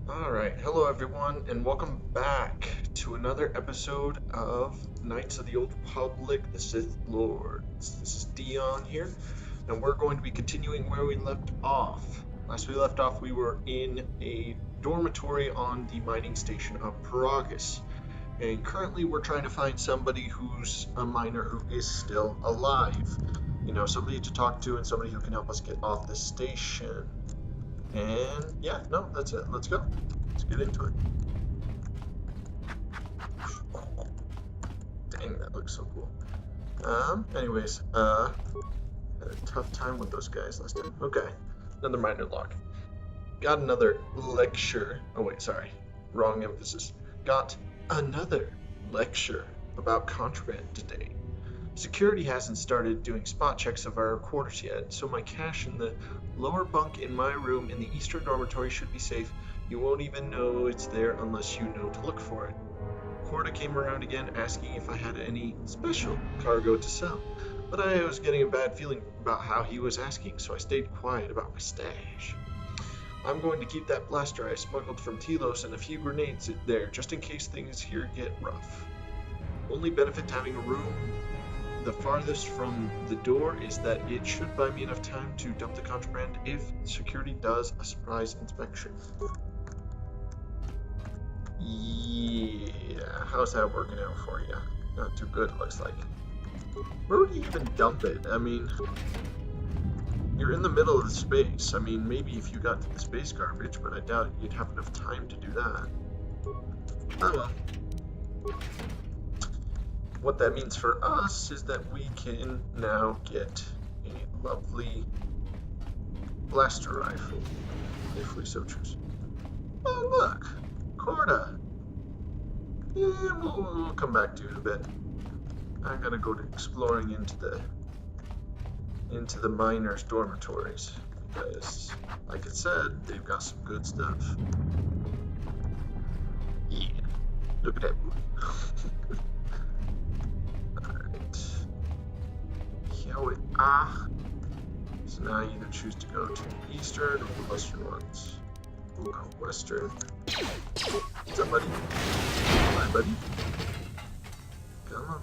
Alright, hello everyone, and welcome back to another episode of Knights of the Old Republic, the Sith Lords. This is Dion here, and we're going to be continuing where we left off. Last we left off, we were in a dormitory on the mining station of Peragus, and currently we're trying to find somebody who's a miner who is still alive. You know, somebody to talk to and somebody who can help us get off the station. And yeah, no, that's it. Let's go. Let's get into it. Dang, that looks so cool. Anyways, had a tough time with those guys last time. Okay, another minor log. Got another lecture. Oh wait, sorry, wrong emphasis. Got another lecture about contraband today. Security hasn't started doing spot checks of our quarters yet, so my cash in the lower bunk in my room in the eastern dormitory should be safe. You won't even know it's there unless you know to look for it. Corda came around again asking if I had any special cargo to sell, but I was getting a bad feeling about how he was asking, so I stayed quiet about my stash. I'm going to keep that blaster I smuggled from Telos and a few grenades there just in case things here get rough. Only benefit to having a room the farthest from the door is that it should buy me enough time to dump the contraband if security does a surprise inspection. Yeah, how's that working out for you? Not too good, looks like. Where would you even dump it? I mean, you're in the middle of the space. I mean, maybe if you got to the space garbage, but I doubt you'd have enough time to do that. Oh well. What that means for us is that we can now get a lovely blaster rifle, if we so choose. Oh look, Corda. Yeah, we'll come back to it in a bit. I'm gonna go to exploring into the miners' dormitories because, like it said, they've got some good stuff. Yeah, look at that booty. So now I either choose to go to the eastern or the western ones. We'll go western. What's up, buddy? Hi, buddy. Come on.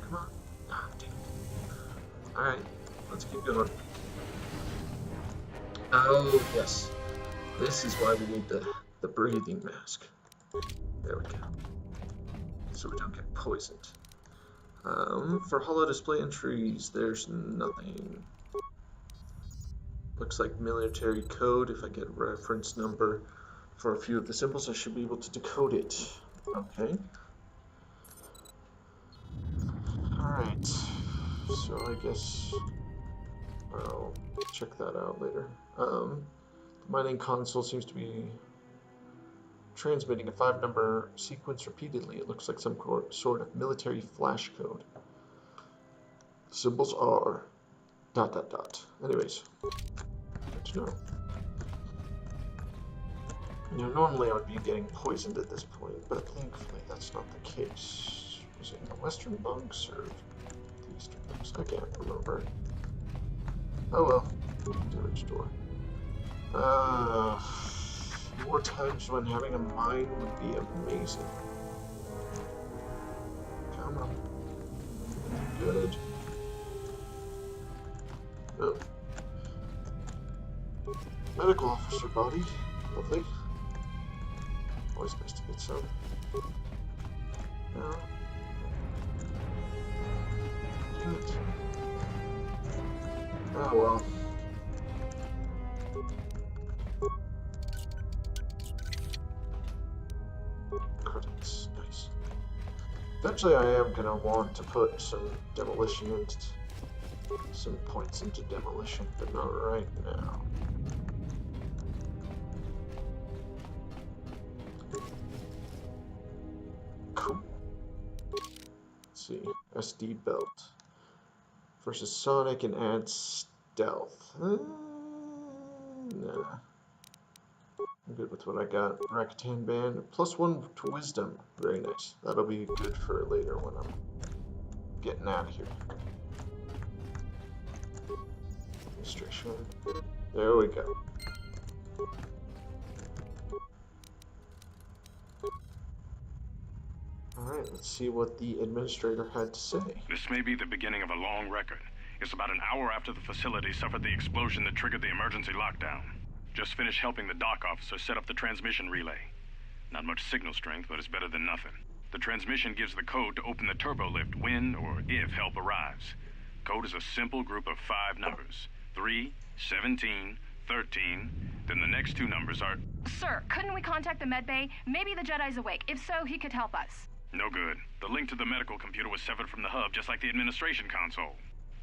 Come on. Ah, damn. Alright, let's keep going. Oh, yes. This is why we need the breathing mask. There we go. So we don't get poisoned. For holo display entries, there's nothing. Looks like military code. If I get a reference number for a few of the symbols, I should be able to decode it. Okay. Alright. So I guess I'll check that out later. The mining console seems to be transmitting a 5-number sequence repeatedly. It looks like some sort of military flash code. The symbols are ... Anyways, good to know. You know, normally I would be getting poisoned at this point, but thankfully that's not the case. Was it in the western bunks or the eastern bunks? I can't remember. Oh well. Damage door. More times when having a mine would be amazing. Come on. Good. Oh. Medical officer body. Lovely. Always nice to get some. No. Dang it. Oh well. Credits. Nice. Eventually I am gonna want to put some demolition into some points into demolition, but not right now. Cool. Let's see. SD belt versus Sonic and add stealth. Nah. I'm good with what I got. Rakatan band. +1 to wisdom. Very nice. That'll be good for later when I'm getting out of here. Administration. There we go. Alright, let's see what the administrator had to say. This may be the beginning of a long record. It's about an hour after the facility suffered the explosion that triggered the emergency lockdown. Just finished helping the dock officer set up the transmission relay. Not much signal strength, but it's better than nothing. The transmission gives the code to open the turbo lift when or if help arrives. Code is a simple group of 5 numbers. 3, 17, 13, then the next 2 numbers are... Sir, couldn't we contact the med bay? Maybe the Jedi's awake. If so, he could help us. No good. The link to the medical computer was severed from the hub, just like the administration console.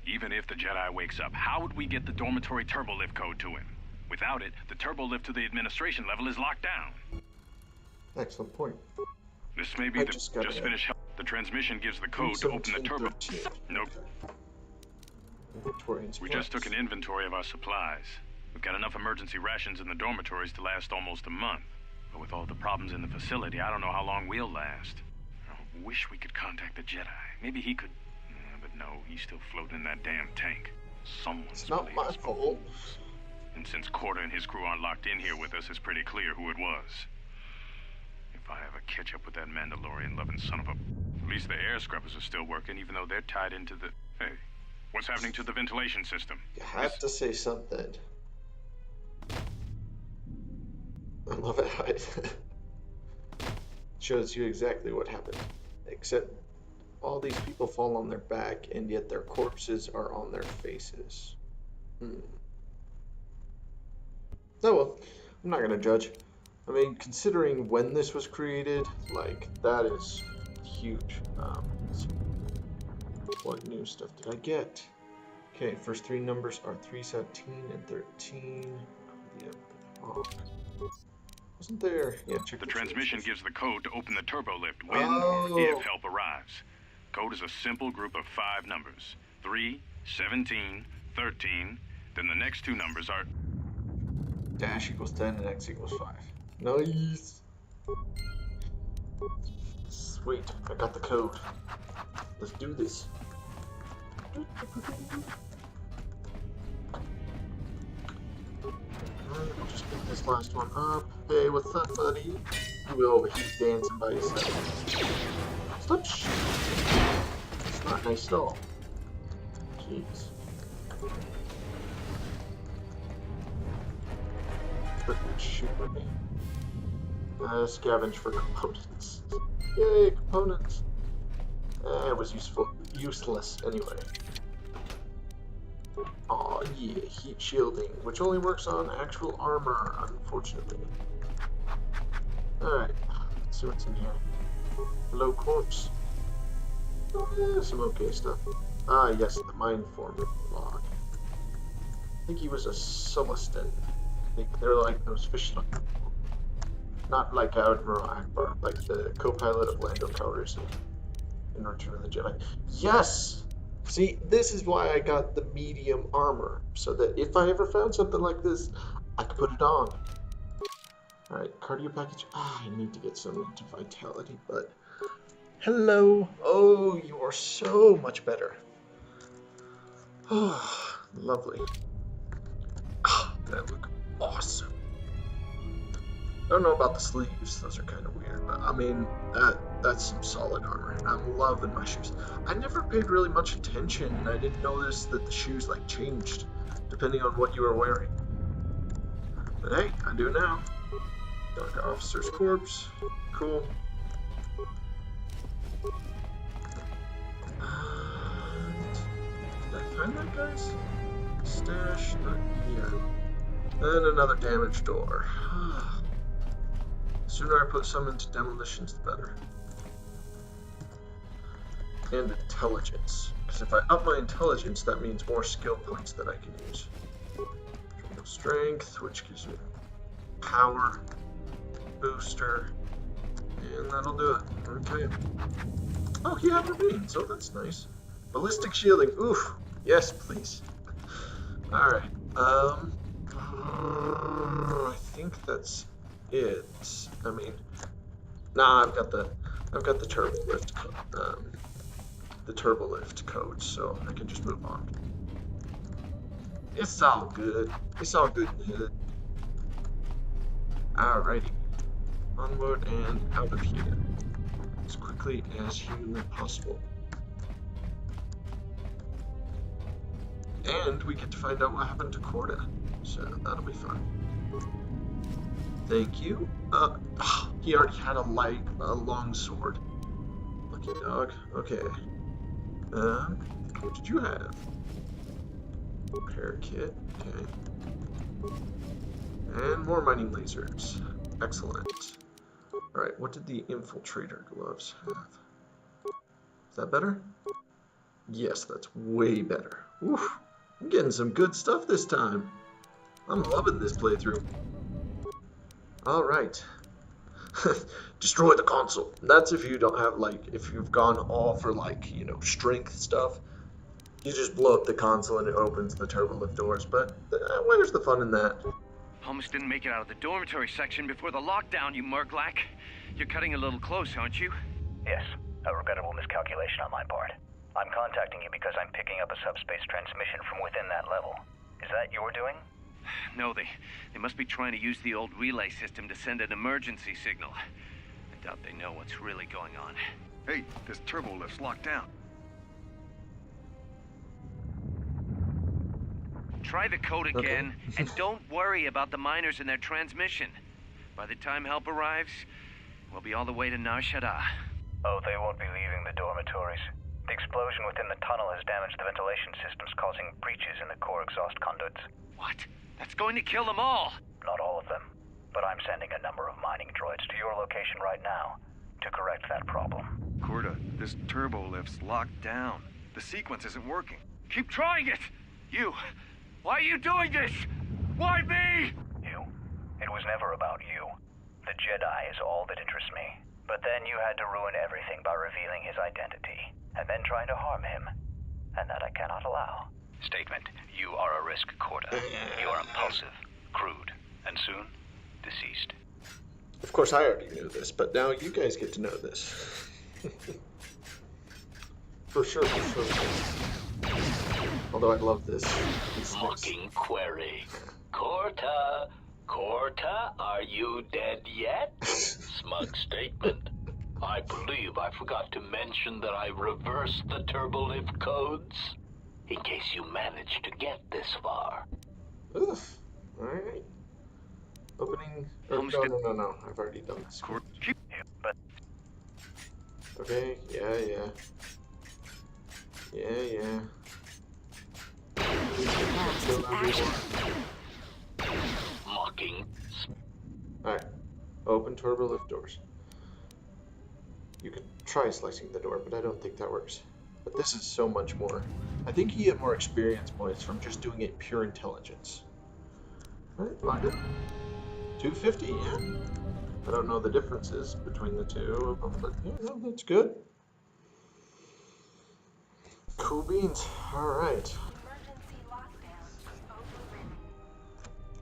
Even if the Jedi wakes up, how would we get the dormitory turbo lift code to him? Without it, the turbo lift to the administration level is locked down. Excellent point. This may be just finish help. The transmission gives the code to open the turbo... Nope. We just took an inventory of our supplies. We've got enough emergency rations in the dormitories to last almost a month. But with all the problems in the facility, I don't know how long we'll last. I wish we could contact the Jedi. Maybe he could... but no, he's still floating in that damn tank. Someone's not my fault. And since Quarter and his crew aren't locked in here with us, it's pretty clear who it was. If I ever catch up with that Mandalorian-loving son of a... At least the air scrubbers are still working, even though they're tied into the... Hey, what's happening to the ventilation system? You have to say something. I love it how it shows you exactly what happened. Except all these people fall on their back, and yet their corpses are on their faces. Oh well, I'm not gonna judge. I mean, considering when this was created, like, that is huge. What new stuff did I get? Okay, first 3 numbers are 3, 17, and 13. Yeah. Wasn't there? Yeah, check the transmission gives the code to open the turbo lift when or if help arrives. Code is a simple group of 5 numbers. 3, 17, 13, then the next 2 numbers are... Dash equals 10 and X equals 5. Nice! Sweet, I got the code. Let's do this. Alright, we'll just pick this last one up. Hey, what's up, buddy? Oh, he's dancing by himself. Stop shooting. It's not nice at all. Jeez. Shoot with me. Scavenge for components. Yay, components! It was useless anyway. Aw, yeah, heat shielding, which only works on actual armor, unfortunately. Alright, let's see what's in here. Hello, corpse. Oh, some okay stuff. Ah, yes, the mind form log. I think he was a Celestin. They're like those fish-looking people. Not like Admiral Akbar, like the co-pilot of Lando Calrissian in Return of the Jedi. Yes! See, this is why I got the medium armor, so that if I ever found something like this, I could put it on. Alright, cardio package. Ah, I need to get some into vitality, but... Hello! Oh, you are so much better. Oh, lovely. Ah, that look awesome. I don't know about the sleeves, those are kind of weird, but I mean, that's some solid armor. I'm loving my shoes. I never paid really much attention, and I didn't notice that the shoes like changed depending on what you were wearing. But hey, I do now. Dark Officer's corpse. Cool. Did I find that, guys? Stash? Not yet. And another damaged door. The sooner I put some into demolitions, the better. And intelligence. Because if I up my intelligence, that means more skill points that I can use. Strength, which gives me power, booster, and that'll do it. Okay. Oh, he had remains, so that's nice. Ballistic shielding, oof. Yes, please. Alright, I think that's it. I mean, nah, I've got the turbo lift, code, so I can just move on. It's all good. It's all good. Alrighty, onward and out of here. as quickly as humanly possible. And we get to find out what happened to Korda, so that'll be fun. Thank you. He already had a long sword. Lucky dog. Okay. What did you have? Repair kit. Okay. And more mining lasers. Excellent. Alright, what did the infiltrator gloves have? Is that better? Yes, that's way better. Oof. I'm getting some good stuff this time. I'm loving this playthrough. Alright. Destroy the console. That's if you don't have, like, if you've gone all for, like, you know, strength stuff. You just blow up the console and it opens the turbolift doors. But where's the fun in that? Almost didn't make it out of the dormitory section before the lockdown, you murglak. You're cutting a little close, aren't you? Yes, a regrettable miscalculation on my part. I'm contacting you because I'm picking up a subspace transmission from within that level. Is that your doing? No, they must be trying to use the old relay system to send an emergency signal. I doubt they know what's really going on. Hey, this turbo lift's locked down. Try the code again, and don't worry about the miners and their transmission. By the time help arrives, we'll be all the way to Nar Shaddaa. Oh, they won't be leaving the dormitories. The explosion within the tunnel has damaged the ventilation systems, causing breaches in the core exhaust conduits. What? That's going to kill them all! Not all of them, but I'm sending a number of mining droids to your location right now to correct that problem. Korda, this turbo lift's locked down. The sequence isn't working. Keep trying it! You! Why are you doing this? Why me? You? It was never about you. The Jedi is all that interests me. But then you had to ruin everything by revealing his identity, and then trying to harm him. And that I cannot allow. Statement. You are a risk, Korda. You are impulsive, crude, and soon, deceased. Of course, I already knew this, but now you guys get to know this. For sure, for sure. Although I love this. Mocking query. Korta, are you dead yet? Smug statement. I believe I forgot to mention that I reversed the turbolift codes. In case you managed to get this far. Oof. Alright. Opening. Oh, no. I've already done this. Okay, yeah. Mocking. Alright. Open turbolift doors. You could try slicing the door, but I don't think that works. But this is so much more. I think you get more experience points from just doing it pure intelligence. Alright, find it. 250, yeah. I don't know the differences between the two of them, but yeah, no, that's good. Cool beans. Alright.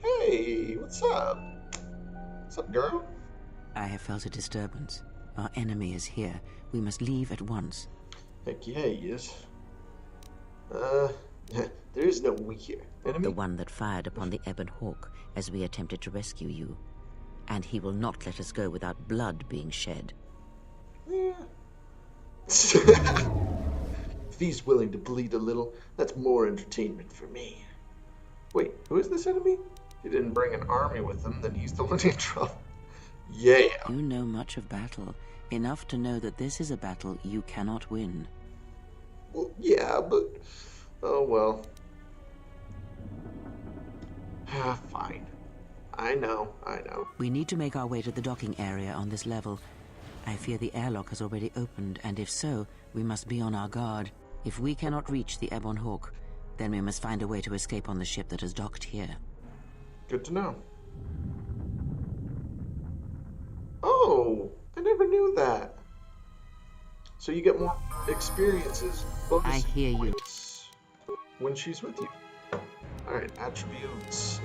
Hey, what's up? What's up, girl? I have felt a disturbance. Our enemy is here. We must leave at once. Heck yeah, he is. There is no we here. Enemy? The one that fired upon the Ebon Hawk as we attempted to rescue you. And he will not let us go without blood being shed. Yeah. If he's willing to bleed a little, that's more entertainment for me. Wait, who is this enemy? He didn't bring an army with him, then he's the one in trouble. Yeah. You know much of battle. Enough to know that this is a battle you cannot win. Well, yeah, but... Oh, well. Fine. I know. We need to make our way to the docking area on this level. I fear the airlock has already opened, and if so, we must be on our guard. If we cannot reach the Ebon Hawk, then we must find a way to escape on the ship that has docked here. Good to know. Oh, I never knew that. So you get more experiences, bonus I hear you. points when she's with you. Alright, attributes.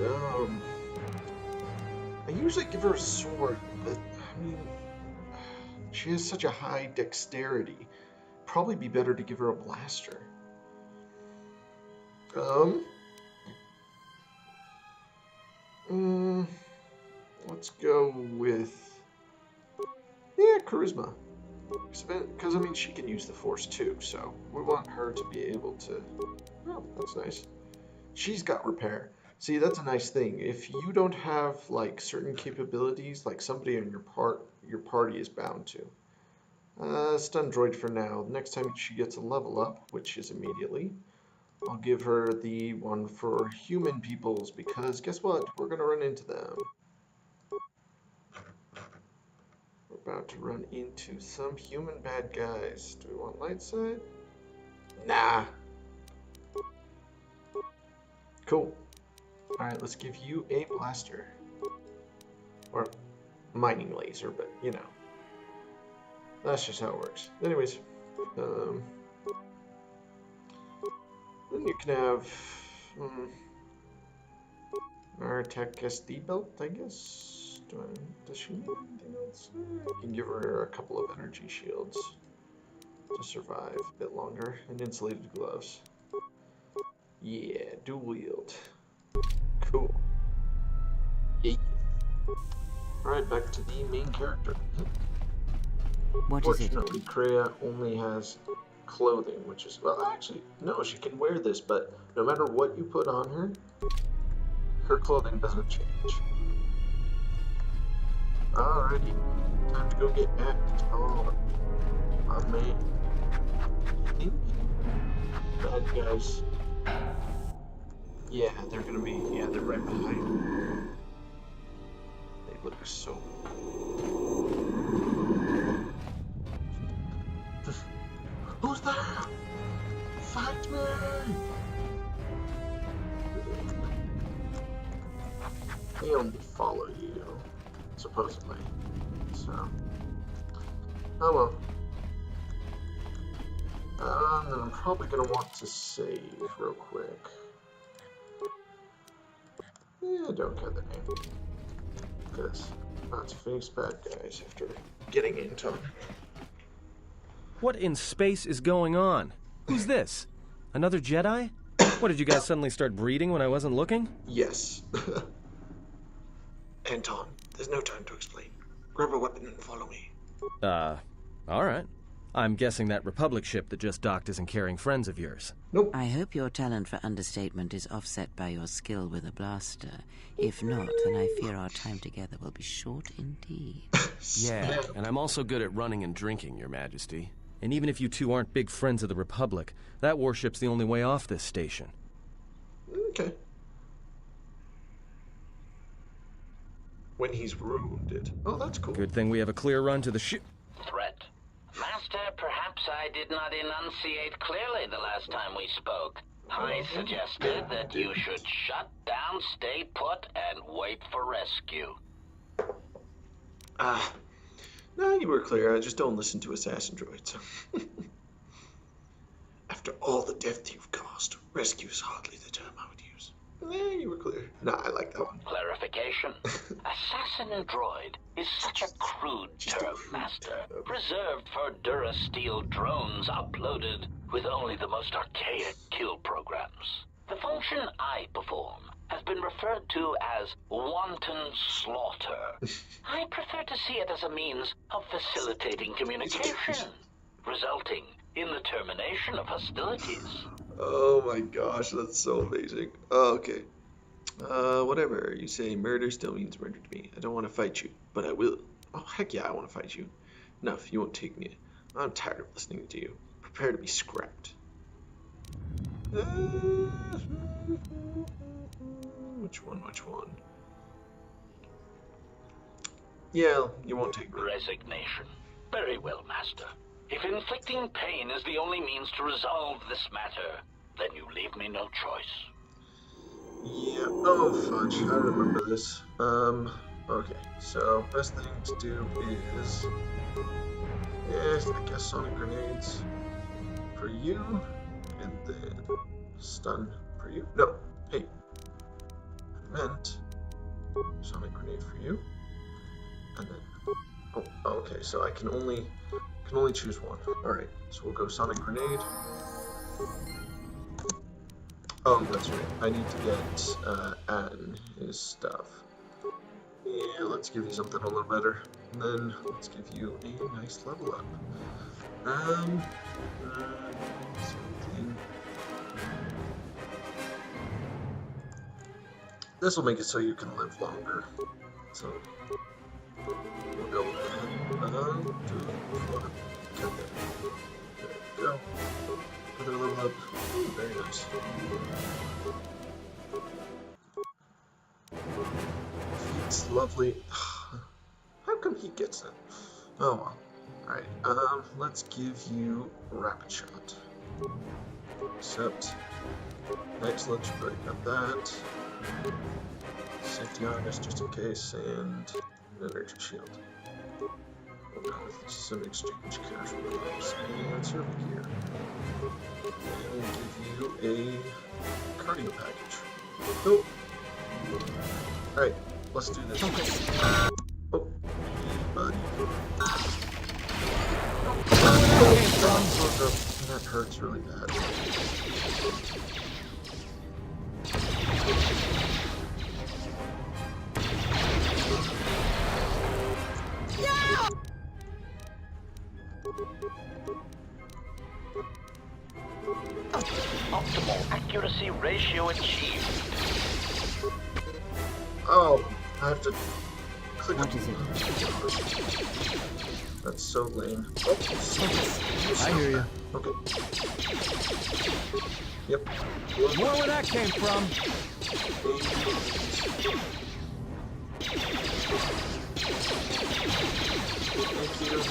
I usually give her a sword, but I mean, she has such a high dexterity. Probably be better to give her a blaster. Let's go with, yeah, charisma. Because, I mean, she can use the Force too, so we want her to be able to... Oh, that's nice. She's got repair. See, that's a nice thing. If you don't have, like, certain capabilities, like somebody in your party is bound to. Stun droid for now. Next time she gets a level up, which is immediately, I'll give her the one for human peoples, because guess what? We're going to run into them. We're about to run into some human bad guys. Do we want light side? Nah. Cool. Alright, let's give you a blaster. Or mining laser, but you know. That's just how it works. Anyways, then you can have our tech SD belt, I guess. Does she need anything else? I can give her a couple of energy shields to survive a bit longer, and insulated gloves. Yeah, dual wield. Cool. Yeah. Alright, back to the main character. What is it? Fortunately, Kreia only has clothing, which is, well, actually, no, she can wear this, but no matter what you put on her, her clothing doesn't change. Alrighty, time to go get act on our main. I think bad guys. Yeah, they're gonna be, yeah, they're right behind. They look so Who's there? Fight me! They only follow you, supposedly. So, oh well. Then I'm probably gonna want to save real quick. Yeah, don't care the name. Because not to face bad guys after getting into them. What in space is going on? Who's this? Another Jedi? What, did you guys suddenly start breeding when I wasn't looking? Yes. Anton, there's no time to explain. Grab a weapon and follow me. Alright. I'm guessing that Republic ship that just docked isn't carrying friends of yours. Nope. I hope your talent for understatement is offset by your skill with a blaster. If not, then I fear our time together will be short indeed. Yeah, and I'm also good at running and drinking, Your Majesty. And even if you two aren't big friends of the Republic, that warship's the only way off this station. Okay. When he's wounded. Oh, that's cool. Good thing we have a clear run to the ship. Threat. Master, perhaps I did not enunciate clearly the last time we spoke. I suggested that you should shut down, stay put, and wait for rescue. No, you were clear. I just don't listen to assassin droids. After all the death you've caused, rescue is hardly the term I would use. Yeah, you were clear. Nah, I like that one. Clarification. Assassin droid is such a crude term, Master. Reserved for Durasteel drones uploaded with only the most archaic kill programs. The function I perform has been referred to as wanton slaughter. I prefer to see it as a means of facilitating communication, resulting in the termination of hostilities. Oh my gosh, that's so amazing. Oh, okay. Whatever. You say murder still means murder to me. I don't want to fight you, but I will. Oh, heck yeah, I want to fight you. Enough, you won't take me. I'm tired of listening to you. Prepare to be scrapped. Which one? Yeah, you won't take me. Resignation. Very well, Master. If inflicting pain is the only means to resolve this matter, then you leave me no choice. Yeah, oh fudge, I remember this. Okay, so best thing to do is, I guess sonic grenades for you, and then stun for you. No, hey, I meant sonic grenade for you, and then, oh, okay, so I can only choose one. Alright, so we'll go sonic grenade. Oh, that's right. I need to get Ann his stuff. Yeah, Yeah, let's give you something a little better. And then let's give you a nice level up. Something. This will make it so you can live longer. So we'll go with that. There we go. Another level up. Ooh, very nice. It's lovely. How come he gets it? Oh well. Alright, let's give you Rapid Shot. Accept. Excellent, you already got that. Safety Harness just in case, and an Energy Shield. Okay, this is an exchange cash items, and Survey Gear. And give you a cardio package. Nope. Alright, let's do this. Oh, buddy. That hurts really bad. Optimal accuracy ratio achieved. Oh, I have to click What is it? That's so lame. Oh, I hear you. okay. Yep. More where that came from. Thank you.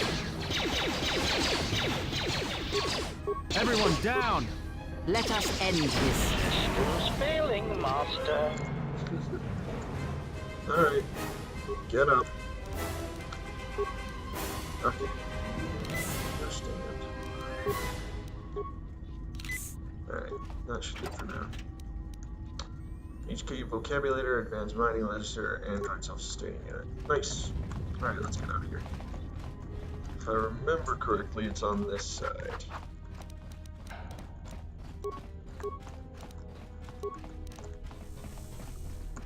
Everyone down. Let us end this. Systems failing, Master. Alright. Get up. Okay. Understand. Alright, that should do it for now. HQ vocabulator, advanced mining register, Android self-sustaining unit. Nice. Alright, let's get out of here. If I remember correctly, it's on this side.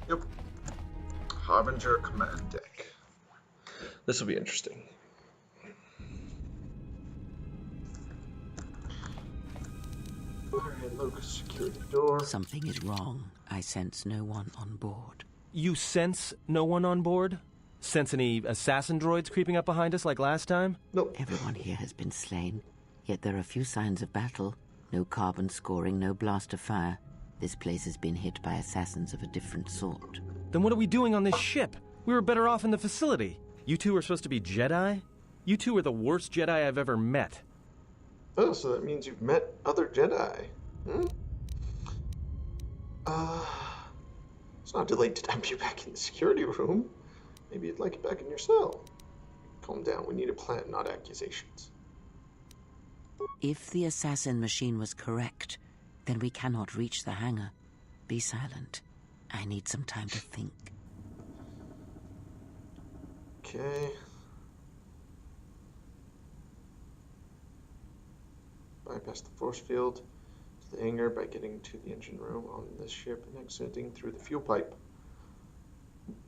Yep. Harbinger Command Deck. This will be interesting. Alright, Locus, secure the door. Something is wrong. I sense no one on board. You sense no one on board? Sense any assassin droids creeping up behind us like last time? Nope. Everyone here has been slain, yet there are few signs of battle. No carbon scoring, no blast of fire. This place has been hit by assassins of a different sort. Then what are we doing on this ship? We were better off in the facility. You two are supposed to be Jedi? You two are the worst Jedi I've ever met. Oh, so that means you've met other Jedi. Hmm? It's not too late to dump you back in the security room. Maybe you'd like it back in your cell. Calm down, we need a plan, not accusations. If the assassin machine was correct, then we cannot reach the hangar. Be silent. I need some time to think. Okay. Bypass the force field to the hangar by getting to the engine room on this ship and exiting through the fuel pipe.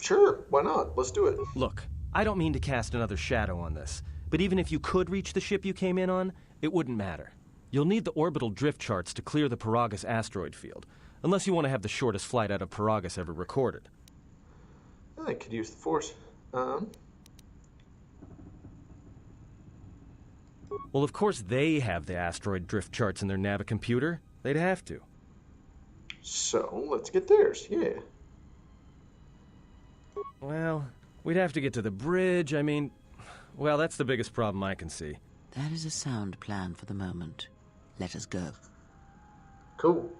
Sure, why not? Let's do it. Look, I don't mean to cast another shadow on this, but even if you could reach the ship you came in on, it wouldn't matter. You'll need the orbital drift charts to clear the Peragus asteroid field, unless you want to have the shortest flight out of Peragus ever recorded. I could use the force. Well, of course they have the asteroid drift charts in their Navicomputer. They'd have to. So, let's get theirs, yeah. Well, we'd have to get to the bridge. I mean, well, that's the biggest problem I can see. That is a sound plan for the moment. Let us go. Cool.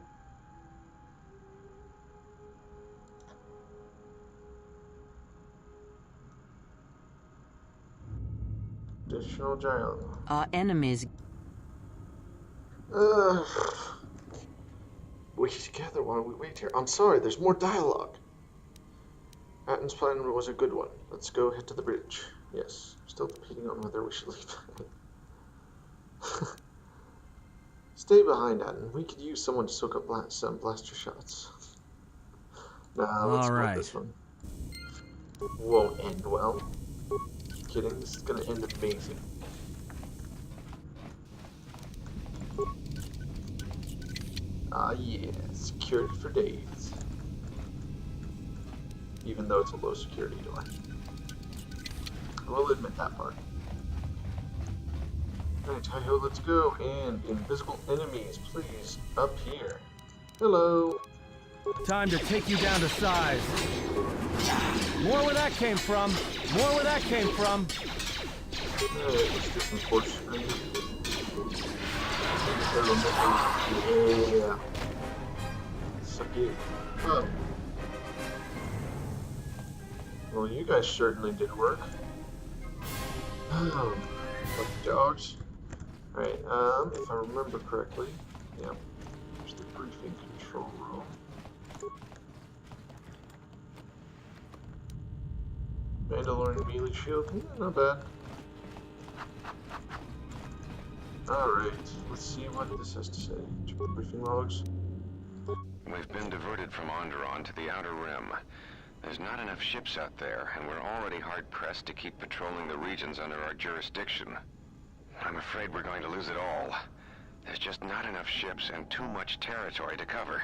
Additional giant. Our enemies... We together while we wait here. I'm sorry, there's more dialogue. Atten's plan was a good one. Let's go head to the bridge. Yes, still debating on whether we should leave. Stay behind, Atten. We could use someone to soak up some blaster shots. Nah, let's go with this one. won't end well. Kidding, this is gonna end amazing. Ah yeah, security for days. Even though it's a low security door. I will admit that part. Alright, hi-ho, let's go. And invisible enemies, please, up here. Hello. Time to take you down to size. More where that came from. More where that came from. Alright, let's do some force screen. Yeah. Suck it. Oh. Well, you guys certainly did work. Oh, lucky dogs. Alright, if I remember correctly, yeah, there's the briefing control room. Mandalorian melee shield, not bad. Alright, let's see what this has to say. Check the briefing logs. We've been diverted from Onderon to the Outer Rim. There's not enough ships out there, and we're already hard-pressed to keep patrolling the regions under our jurisdiction. I'm afraid we're going to lose it all. There's just not enough ships and too much territory to cover.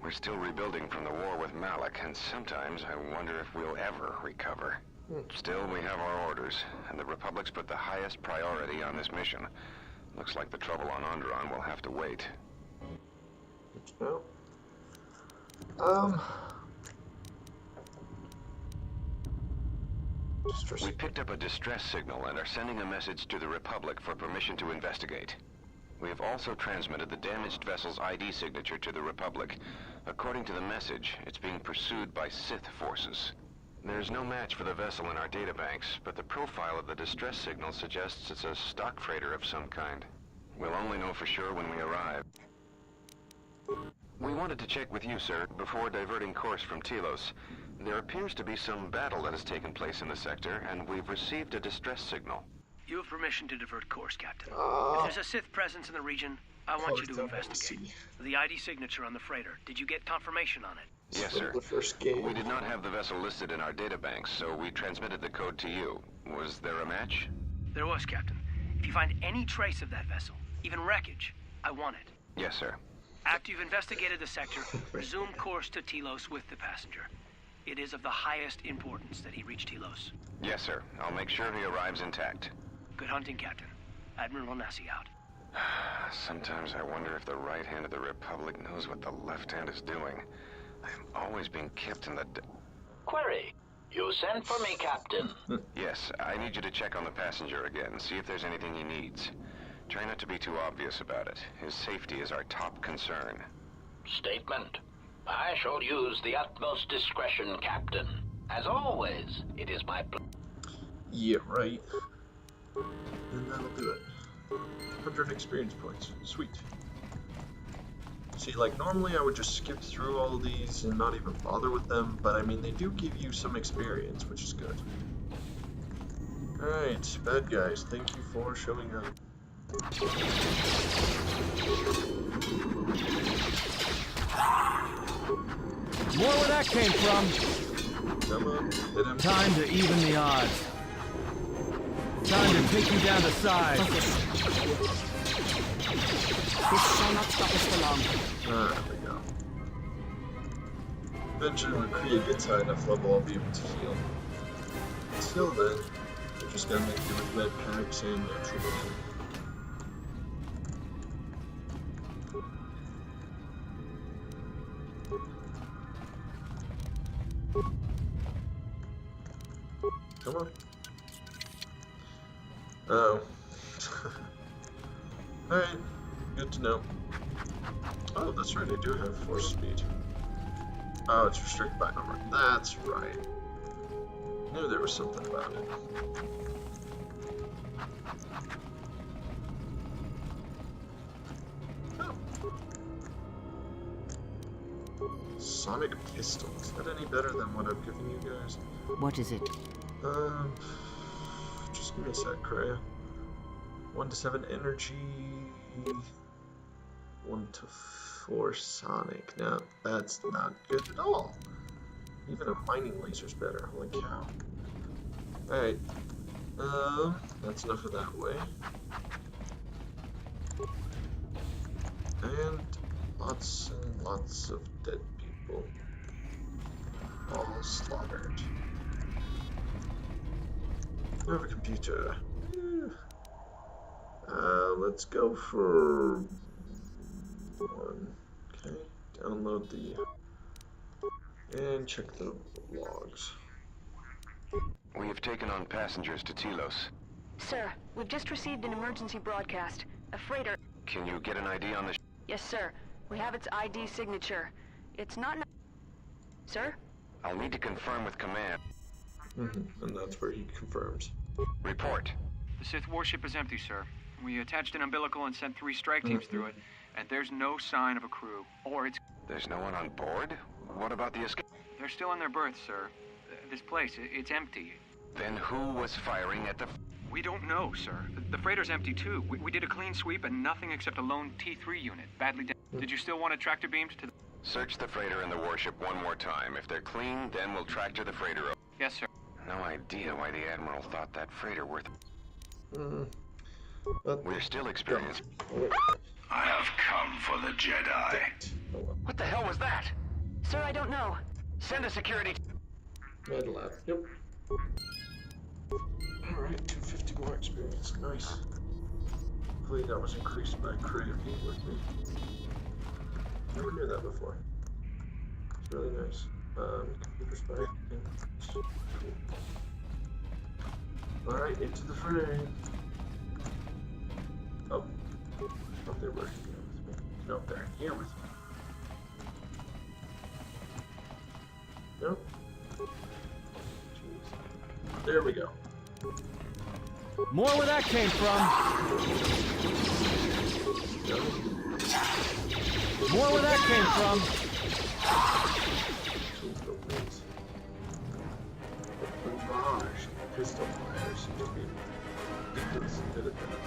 We're still rebuilding from the war with Malak, and sometimes I wonder if we'll ever recover. Still, we have our orders, and the Republic's put the highest priority on this mission. Looks like the trouble on Onderon will have to wait. No. We picked up a distress signal and are sending a message to the Republic for permission to investigate. We have also transmitted the damaged vessel's ID signature to the Republic. According to the message, it's being pursued by Sith forces. There's no match for the vessel in our databanks, but the profile of the distress signal suggests it's a stock freighter of some kind. We'll only know for sure when we arrive. We wanted to check with you, sir, before diverting course from Telos. There appears to be some battle that has taken place in the sector, and we've received a distress signal. You have permission to divert course, Captain. If there's a Sith presence in the region, I want you to investigate. The ID signature on the freighter, did you get confirmation on it? Yes, sir. The first game. We did not have the vessel listed in our databanks, so we transmitted the code to you. Was there a match? There was, Captain. If you find any trace of that vessel, even wreckage, I want it. Yes, sir. After you've investigated the sector, resume course to Telos with the passenger. It is of the highest importance that he reach Telos. Yes, sir. I'll make sure he arrives intact. Good hunting, Captain. Admiral Onasi out. Sometimes I wonder if the right hand of the Republic knows what the left hand is doing. I'm always being kept in the... Query, you sent for me, Captain. Yes, I need you to check on the passenger again, see if there's anything he needs. Try not to be too obvious about it. His safety is our top concern. Statement. I shall use the utmost discretion, Captain. As always, it is my pleasure. Yeah, right. And that'll do it. 100 experience points. Sweet. See, like, normally I would just skip through all of these and not even bother with them, but I mean, they do give you some experience, which is good. Alright, bad guys, thank you for showing up. More where that came from. Come on, hit him. Time to even the odds. Time to take you down to size. This shall not stop us for long. There we go. Eventually when Kreia gets high enough level, I'll be able to heal. Until then, we're just gonna make do with med packs and natural healing. Come on. Oh. Alright, good to know. Oh, that's right, I do have force speed. Oh, it's restricted by number. That's right. Knew there was something about it. Oh. Sonic pistol. Is that any better than what I've given you guys? What is it? Just give me a sec, Kreia. 1 to 7 energy. 1 to 4 Sonic. Now, that's not good at all. Even a mining laser's better. Holy cow. Alright. That's enough of that way. And lots of dead people. All slaughtered. I have a computer. Let's go for one. Okay, download the and check the logs. We have taken on passengers to Telos. Sir, we've just received an emergency broadcast. A freighter. Can you get an ID on the Yes, sir. We have its ID signature. It's not. Sir? I'll need to confirm with command. And that's where he confirms. Report. The Sith warship is empty, sir. We attached an umbilical and sent 3 strike teams through it, and there's no sign of a crew. Or it's... There's no one on board? What about the escape? They're still in their berths, sir. This place, it's empty. Then who was firing at the... We don't know, sir. The freighter's empty, too. We did a clean sweep and nothing except a lone T3 unit, badly damaged. Did you still want it tractor beamed to the... Search the freighter and the warship one more time. If they're clean, then we'll tractor the freighter. Yes, sir. No idea why the Admiral thought that freighter worth... But we're still experienced. I have come for the Jedi. What the hell was that? Sir, I don't know. Send a security... Med lab, yep. Alright, 250 more experience, nice. Hopefully that was increased by Kreia being with me. Never knew that before. It's really nice. Computer spy. Cool. Alright, into the frame. Oh. Oh, they're working here with me. No, they're in here with me. Nope. Jeez. There we go. More where that came from. More where that came from. Barrage, pistol fire seems to be ridiculously good at that.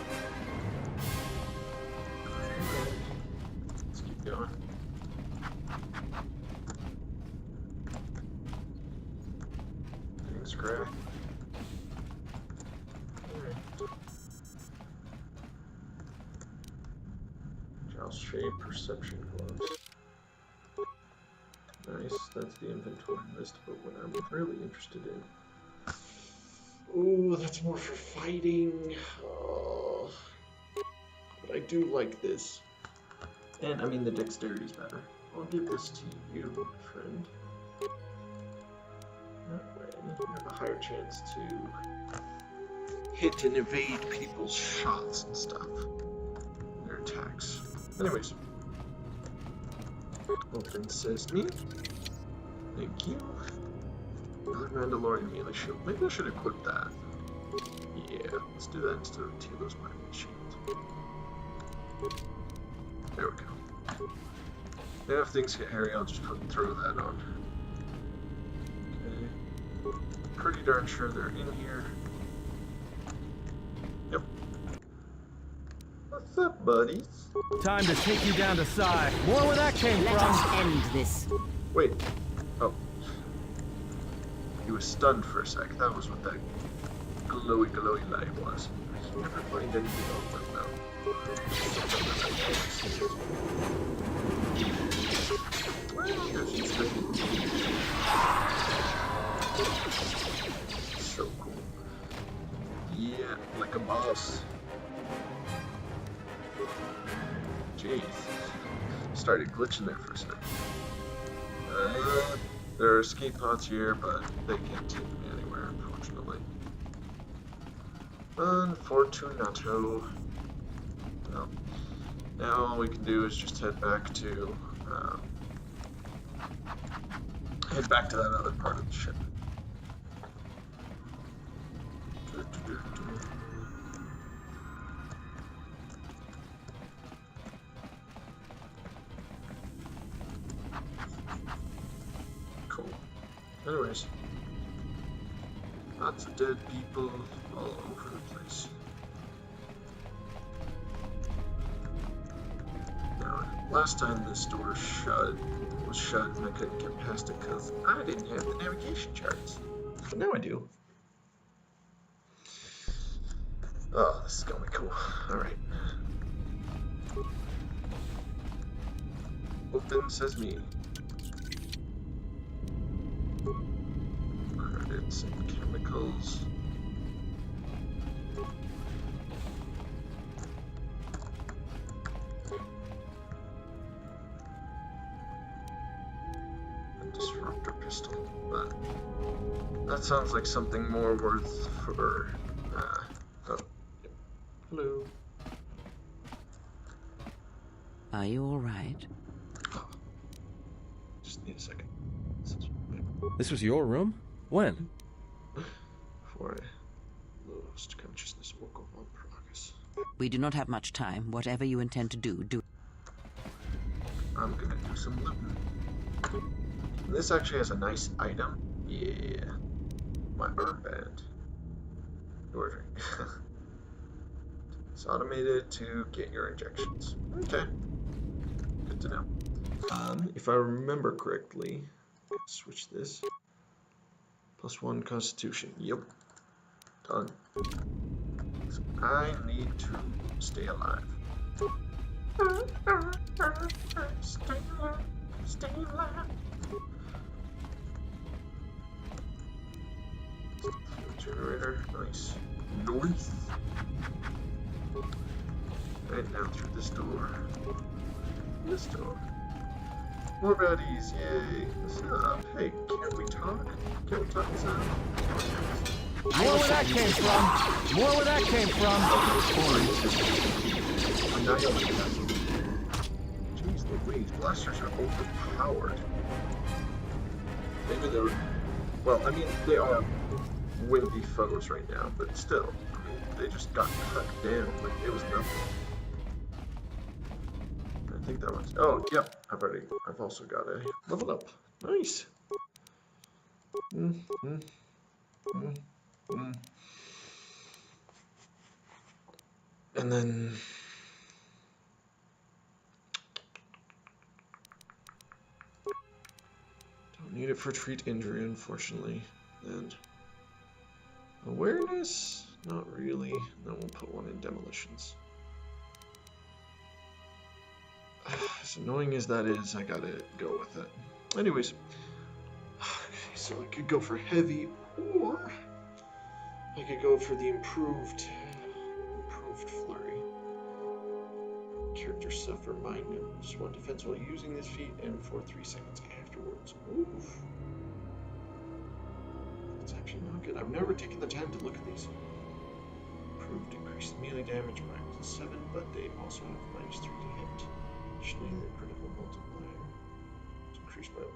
Let's keep going. Things crack. Shade perception gloves. Nice, that's the inventory list, but what I'm really interested in. Ooh, that's more for fighting. Oh, but I do like this. And I mean, the dexterity's better. I'll give this to you, my friend. That way, you have a higher chance to hit and evade people's shots and stuff. Their attacks. Anyways, open sesame. Thank you. Another Mandalorian melee shield. Maybe I should equip that. Yeah, let's do that instead of Telos mining shield. There we go. And if things get hairy, I'll just throw that on. Okay. Pretty darn sure they're in here. Yep. What's up, buddies? Time to take you down to Psi. More where that came from. Let us end this. Wait. Oh. He was stunned for a sec. That was what that glowy light was. I can never find anything on them now. So cool. Yeah, like a boss. Jeez. Started glitching there for a second. There are escape pods here, but they can't take me anywhere, unfortunately. Unfortunato. Well, now all we can do is just head back to that other part of the ship. Cool. Anyways, lots of dead people all over the place. Now, Last time this door was shut and I couldn't get past it because I didn't have the navigation charts. But now I do. Oh, this is gonna be cool. Alright. Open sesame. Credits and chemicals. Disruptor pistol, but that sounds like something more worth for. Oh, yep. Hello. Are you all right? Just need a second. This was your room? When? Before I lost consciousness, woke up on Peragus. We do not have much time. Whatever you intend to do, do. I'm gonna do some looting. This actually has a nice item. Yeah. My armband. Ordering. It's automated to get your injections. Okay. Good to know. If I remember correctly, switch this. +1 constitution. Yep. Done. So I need to stay alive. Stay alive. Stay alive. Generator, nice. North. Right now through this door. This door. More baddies, yay. What's up? Hey, can't we talk? Can't we talk this out? More where that came from! More where that came from! Jeez Louise, blasters are overpowered. Maybe they're... Well, I mean, they are windy foes right now, but still, I mean, they just got cut down like it was nothing. I think that was. Oh, yep. I've also got a level up. Nice. And then. Don't need it for treat injury, unfortunately. And. Awareness? Not really. Then we'll put one in demolitions. As annoying as that is, I gotta go with it. Anyways. Okay, so I could go for heavy, or I could go for the improved flurry. Characters suffer mind damage. 1 defense while using this feat, and for 3 seconds afterwards. Oof. That's actually not good. I've never taken the time to look at these. Improved increased melee damage by +7, but they also have -3 to hit. Additionally, the critical multiplier is increased by 1.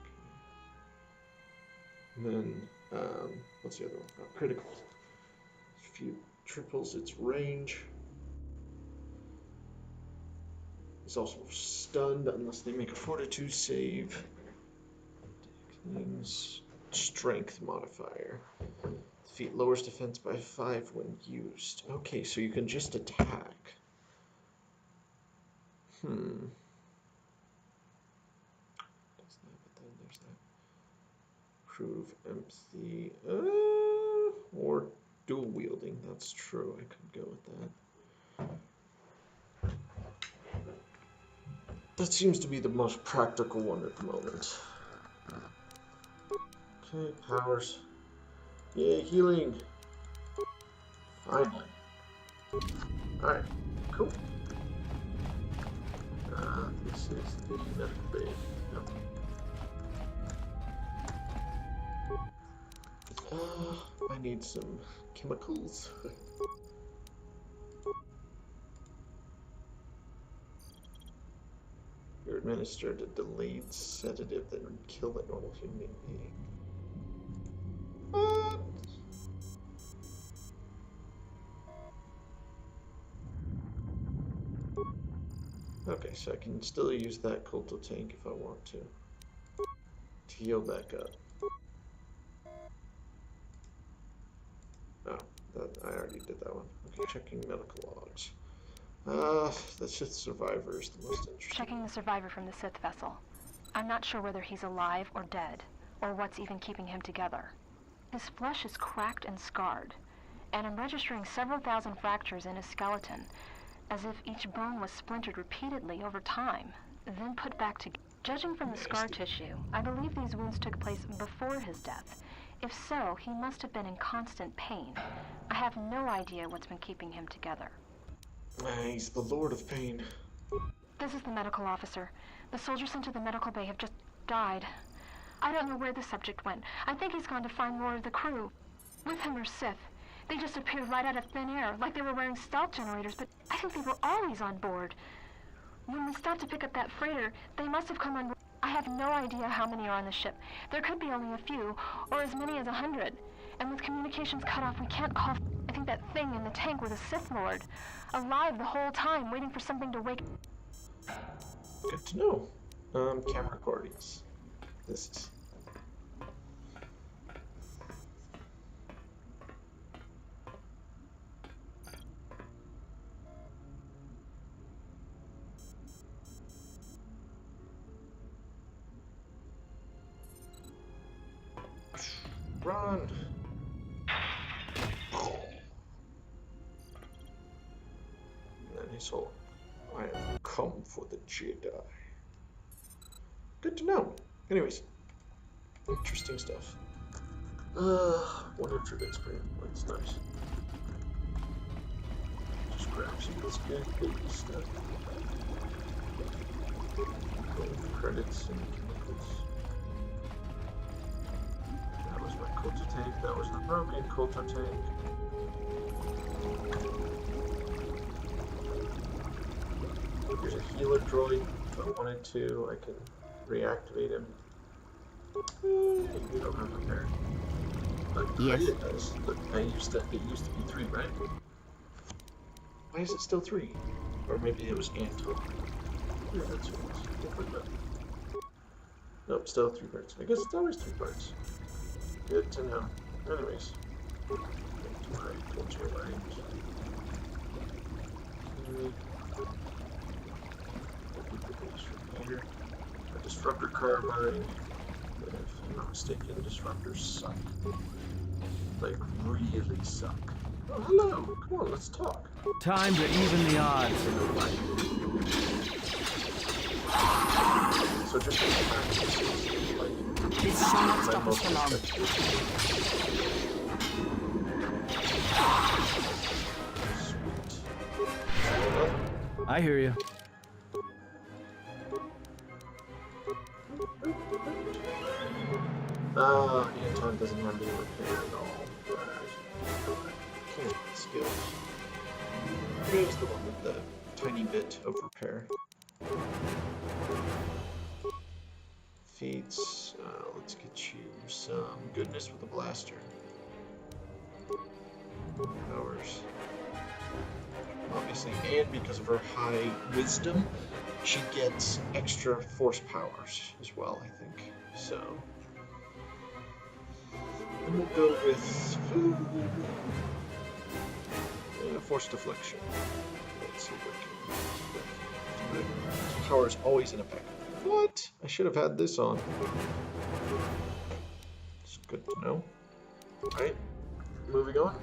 Okay. And then, what's the other one? Oh, critical. If you triples its range. It's also stunned unless they make a fortitude save. Strength modifier. The feat lowers defense by 5 when used. Okay, so you can just attack. There's that, but then there's that. Prove empathy. Or dual wielding. That's true. I could go with that. That seems to be the most practical one at the moment. Okay, powers. Yay, healing. Finally. Alright, cool. This is the medical bay. Yep. I need some chemicals. You're administered a delayed sedative that would kill a normal human being. What? Okay, so I can still use that Colto tank if I want to heal back up. Oh, I already did that one. Okay, checking medical logs. That's just survivor is the most interesting. Checking the survivor from the Sith vessel. I'm not sure whether he's alive or dead, or what's even keeping him together. His flesh is cracked and scarred, and I'm registering several thousand fractures in his skeleton, as if each bone was splintered repeatedly over time, then put back together. Judging from the scar tissue, I believe these wounds took place before his death. If so, he must have been in constant pain. I have no idea what's been keeping him together. He's the Lord of Pain. This is the medical officer. The soldiers sent to the medical bay have just died. I don't know where the subject went. I think he's gone to find more of the crew. With him are Sith. They just appeared right out of thin air, like they were wearing stealth generators, but I think they were always on board. When we stopped to pick up that freighter, they must have come on board. I have no idea how many are on the ship. There could be only a few, or as many as 100. And with communications cut off, we can't call. I think that thing in the tank was a Sith Lord. Alive the whole time, waiting for something to wake. Good to know. Camera recordings. This is... Run! And then his whole, I have come for the Jedi. Good to know. Anyways, interesting stuff. One introvert experience. That's nice. Just grab some of this good baby stuff. Credits and chemicals. That was my Coulter tank. That was the broken Coulter tank. Here's a healer droid. If I wanted to, I can reactivate him. You don't have repair. But yes. It does. But it used to be 3, right? Why is it still 3? Or maybe it was Anton. Yeah, that's what it was. Different though. Nope, still 3 parts. I guess it's always 3 parts. Good to know. Anyways. Back to my culture range. Here. A disruptor carbine. If I'm not mistaken, disruptors suck. Like, really suck. Oh, hello! Come on, let's talk. Time to even the odds. So just like, this shall not stop us for long. Sweet. I hear you. Anton doesn't have any repair at all. Can't skills. Here's the one with the tiny bit of repair. Feats. Let's get you some goodness with a blaster. Powers. Obviously, and because of her high wisdom, she gets extra force powers as well, I think. So. And we'll go with force deflection. Let's see what can. Power is always in effect. What? I should have had this on. It's good to know. Alright, moving on.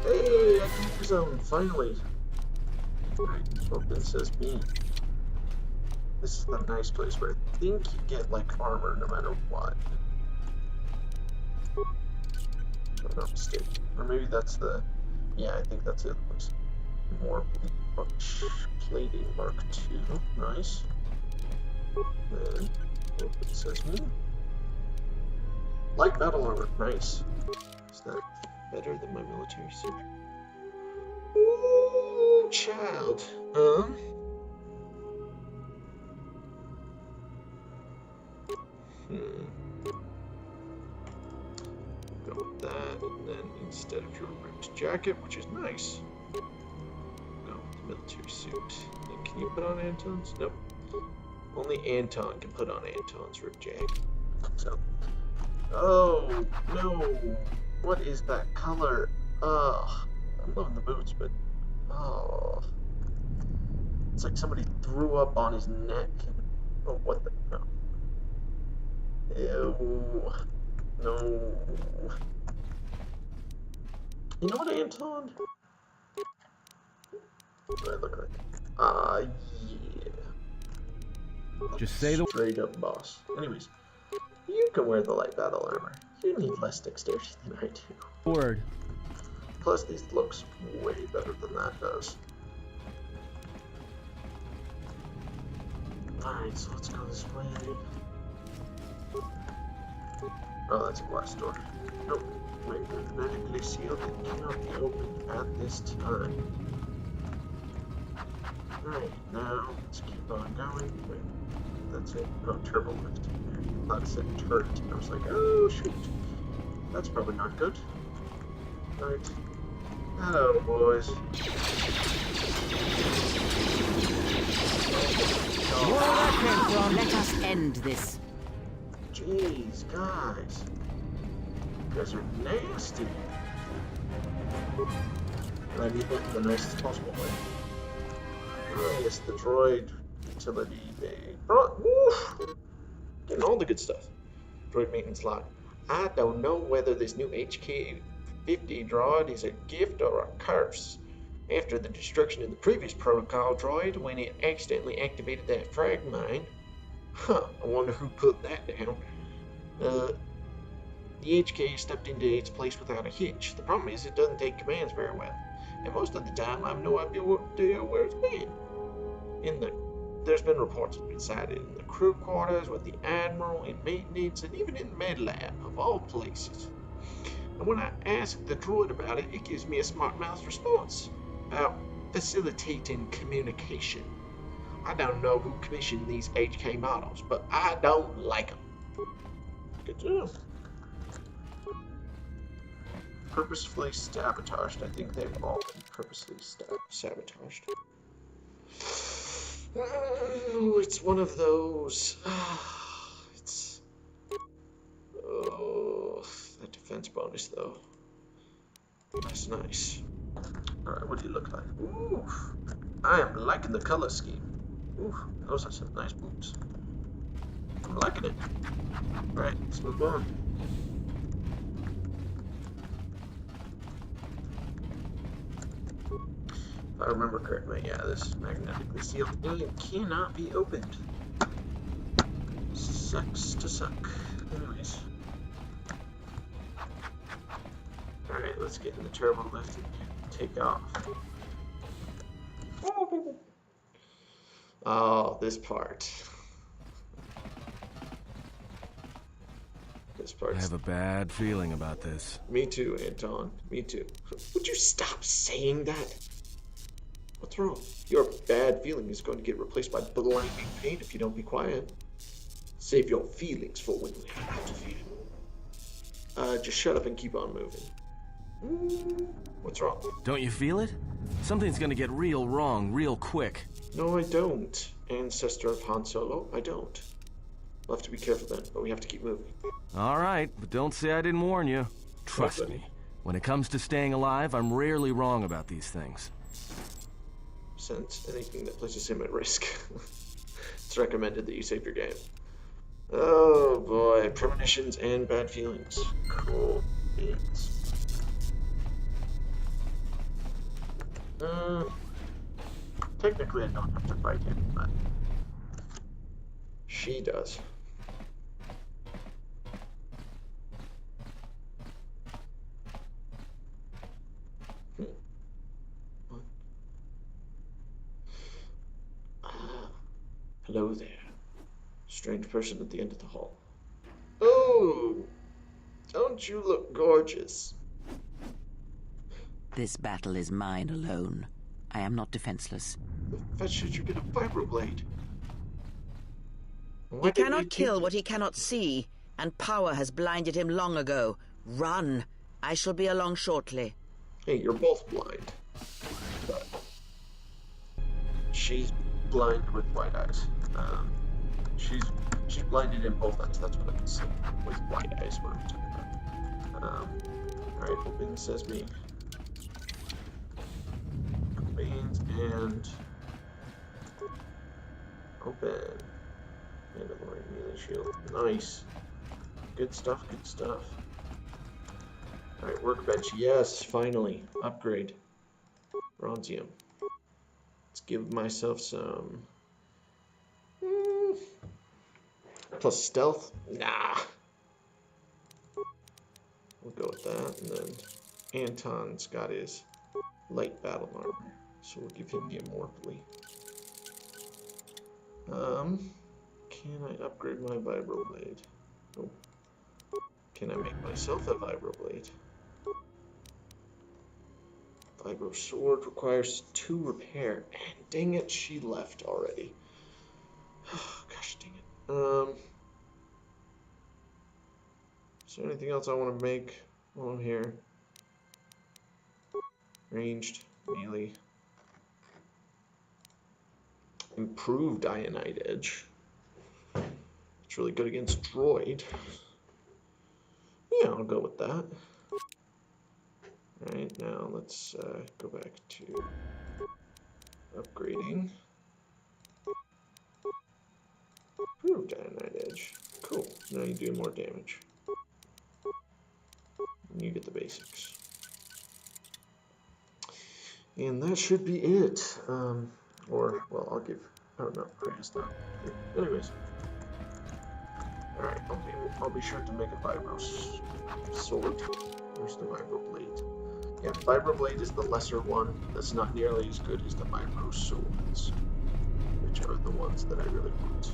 Hey, I can use them, finally. Alright, Smokin says me. This is the nice place where I think you get, like, armor no matter what. If I'm not mistaken. Or maybe that's the... Yeah, I think that's it. Looks more plating Mark II. Nice. Then, it says me. Light battle armor. Nice. Is that better than my military suit? Ooh, child. Go with that, and then instead of your ripped jacket, which is nice, go with the military suit. And can you put on Anton's? Nope. Only Anton can put on Anton's ripped jacket. So, oh no! What is that color? I'm loving the boots, but oh, it's like somebody threw up on his neck. Oh, what the? No. Ew. No. You know what, Anton? What do I look like? Yeah. Just say the straight up boss. Anyways, you can wear the light battle armor. You need less dexterity than I do. word. Plus, these looks way better than that does. Alright, so let's go this way. Oh, that's a glass door. Nope. Wait, magnetically sealed. It cannot be opened at this time. Alright, now let's keep on going. Wait, that's it. Oh, turbo lift. I thought it said turret. I was like, oh shoot. That's probably not good. Alright. Hello, boys. Where that came from? Let us end this. Jeez, guys. You guys are nasty. And I mean that in the nicest possible way. Oh, yes, the droid utility bay. Woof! Getting all the good stuff. Droid maintenance log. I don't know whether this new HK-50 droid is a gift or a curse. After the destruction of the previous protocol droid, when it accidentally activated that frag mine. Huh, I wonder who put that down. The HK stepped into its place without a hitch. The problem is it doesn't take commands very well. And most of the time, I have no idea where it's been. There's been reports of it sighted in the crew quarters, with the Admiral, in maintenance, and even in the med lab, of all places. And when I ask the droid about it, it gives me a smart-mouthed response about facilitating communication. I don't know who commissioned these HK models, but I don't like them. Good to know. Purposefully sabotaged. I think they've all been purposely sabotaged. Oh, it's one of those. It's. Oh, that defense bonus though. That's nice. Alright, what do you look like? Ooh, I am liking the color scheme. Ooh, those are some nice boots. I'm liking it. Alright, let's move on. If I remember correctly, yeah, this magnetically sealed alien cannot be opened. Sucks to suck. Anyways. Alright, let's get in the turbo lift and take off. Oh, this part. This part. I have a bad feeling about this. Me too, Anton. Me too. Would you stop saying that? What's wrong? Your bad feeling is going to get replaced by blinding pain if you don't be quiet. Save your feelings for when we have to feel. Just shut up and keep on moving. What's wrong? Don't you feel it? Something's gonna get real wrong real quick. No, I don't. Ancestor of Han Solo, I don't. We'll have to be careful then, but we have to keep moving. Alright, but don't say I didn't warn you. Trust me, when it comes to staying alive, I'm rarely wrong about these things. Sense anything that places him at risk. It's recommended that you save your game. Oh boy, premonitions and bad feelings. Cool beans. Technically I don't have to fight him, but she does. Hello there. Strange person at the end of the hall. Oh! Don't you look gorgeous? This battle is mine alone. I am not defenseless. Why should you get a vibroblade? He cannot kill what he cannot see, and power has blinded him long ago. Run! I shall be along shortly. Hey, you're both blind. But she's blind with white eyes. She's blinded in both eyes. That's what I can say. With white eyes, what I'm talking about. Alright, open sesame. Open. Mandalorian melee shield. Nice. Good stuff, good stuff. Alright, workbench. Yes, finally. Upgrade. Bronzium. Let's give myself some... plus stealth? Nah. We'll go with that. And then Anton's got his light battle armor. So we'll give him the Immortally. Can I upgrade my Vibroblade? Oh. Can I make myself a Vibroblade? Vibro Sword requires 2 repair. And dang it, she left already. Gosh dang it. Is there anything else I want to make while I'm here? Ranged, melee. Improved Ionite Edge. It's really good against Droid. Yeah, I'll go with that. Alright, now let's go back to upgrading. Improved Ionite Edge. Cool. Now you do more damage. And you get the basics. And that should be it. Or, well, I'll give... Oh, no, Kreia's not here. Anyways. Alright, I'll be sure to make a Vibro Sword. Where's the Vibro Blade? Yeah, Vibro Blade is the lesser one. That's not nearly as good as the Vibro Swords, which are the ones that I really want.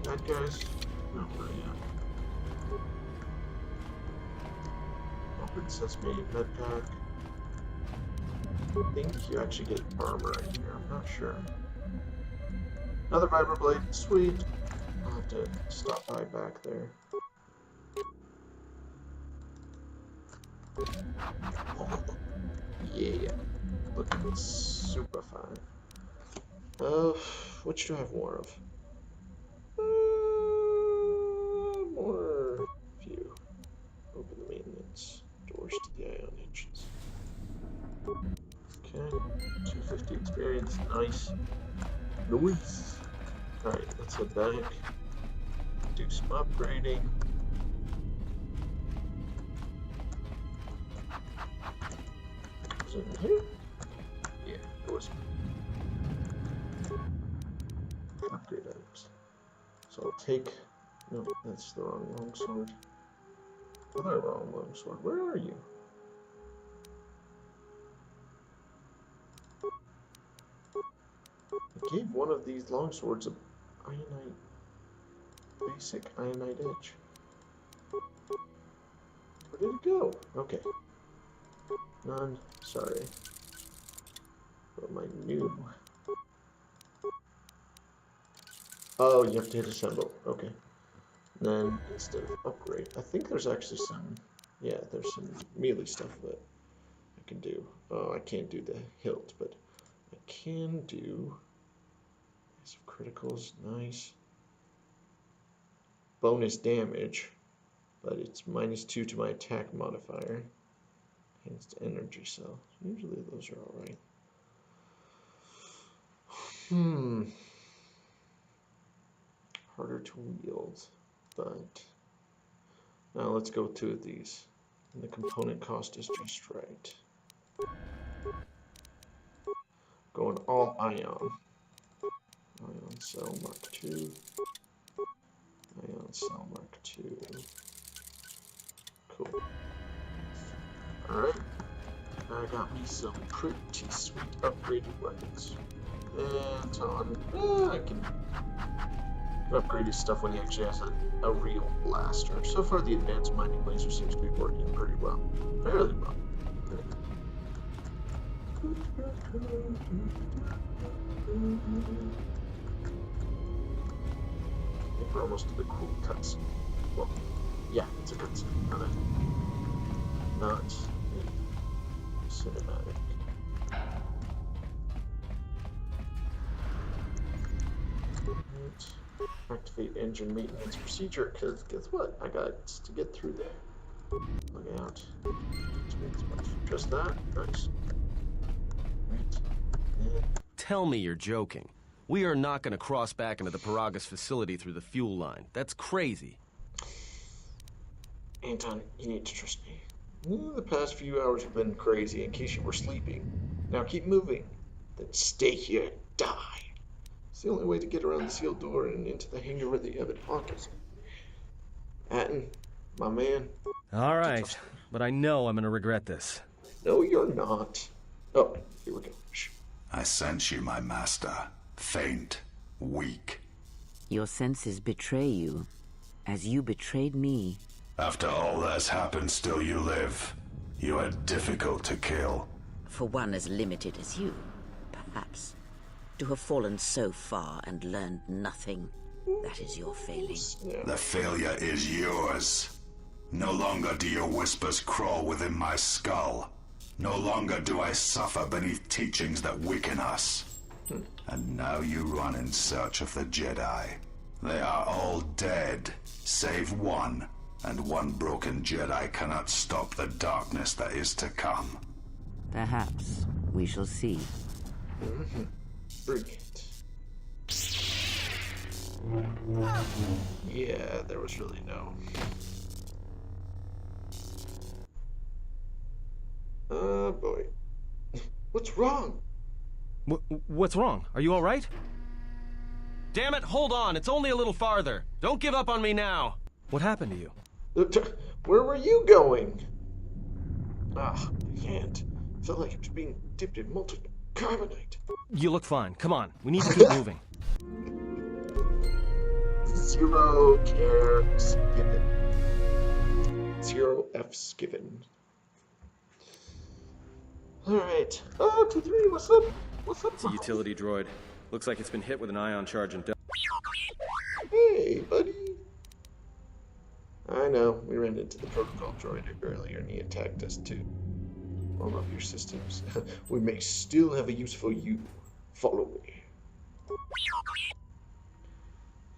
Bad guys? No, not yet. Open Sesame Medpack. I think you actually get armor in here, I'm not sure. Another Vibroblade, sweet. I'll have to stop by back there. Yeah, looking super fine. Which do I have more of? More view. Open the maintenance. Doors to the ion engines. Okay, 250 experience, nice. Nice. Alright, let's head back. Do some upgrading. Is it in here? Yeah, it was. Upgrade items. So I'll take... No, that's the wrong longsword. Other wrong longsword. Where are you? I gave one of these longswords a basic Ionite Edge. Where did it go? Okay. None. Sorry. But my new... Oh, you have to hit assemble. Okay. Then, instead of upgrade, I think there's actually some... Yeah, there's some melee stuff that I can do. Oh, I can't do the hilt, but I can do... Some criticals, nice. Bonus damage, but it's -2 to my attack modifier. Against energy cell. Usually those are alright. Harder to wield, but now let's go with 2 of these. And the component cost is just right. Going all ion. Ion Cell Mark II. Ion Cell Mark II. Cool. Alright. I got me some pretty sweet upgraded weapons. And on. I can upgrade his stuff when he actually has a real blaster. So far, the advanced mining laser seems to be working pretty well. Fairly well. I think we're almost to the cool cutscene. Well, yeah, it's a cutscene, not a cinematic. Right. Activate engine maintenance procedure, because guess what? I got to get through there. Look out. Just that. Nice. Right. And tell me you're joking. We are not going to cross back into the Peragus facility through the fuel line. That's crazy. Anton, you need to trust me. The past few hours have been crazy in case you were sleeping. Now keep moving. Then stay here and die. It's the only way to get around the sealed door and into the hangar where the Ebon Hawk is. Atten, my man. All right, but I know I'm going to regret this. No, you're not. Oh, here we go. Shh. I sense you, my master. Faint, weak. Your senses betray you, as you betrayed me. After all that's happened, still you live. You are difficult to kill. For one as limited as you, perhaps. To have fallen so far and learned nothing, that is your failing. The failure is yours. No longer do your whispers crawl within my skull. No longer do I suffer beneath teachings that weaken us. And now you run in search of the Jedi. They are all dead, save one. And one broken Jedi cannot stop the darkness that is to come. Perhaps we shall see. Bring it. Yeah, there was really no. Oh boy. What's wrong? What's wrong? Are you all right? Damn it, hold on. It's only a little farther. Don't give up on me now. What happened to you? Where were you going? Ah, I can't. I felt like I was being dipped in molten carbonite. You look fine. Come on. We need to keep moving. Zero cares given. 0 F's given. Alright. Oh, 2-3, what's up? What's up? It's a utility droid. Looks like it's been hit with an ion charge and... Hey, buddy. I know, we ran into the protocol droid earlier and he attacked us too. Warm up your systems. We may still have a use for you. Follow me.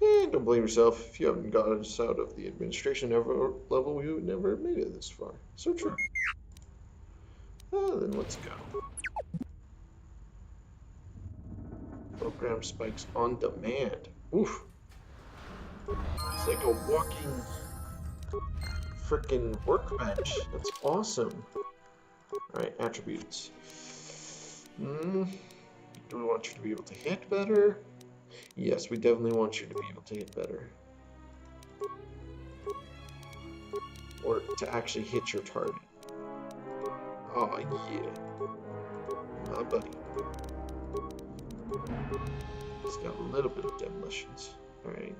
And don't blame yourself. If you haven't got us out of the administration level, we would never have made it this far. So true. Then let's go. Program spikes on demand. Oof. It's like a walking frickin' workbench. That's awesome. Alright, attributes. Do we want you to be able to hit better? Yes, we definitely want you to be able to hit better. Or to actually hit your target. Oh yeah. My buddy. He's got a little bit of demolitions. Alright,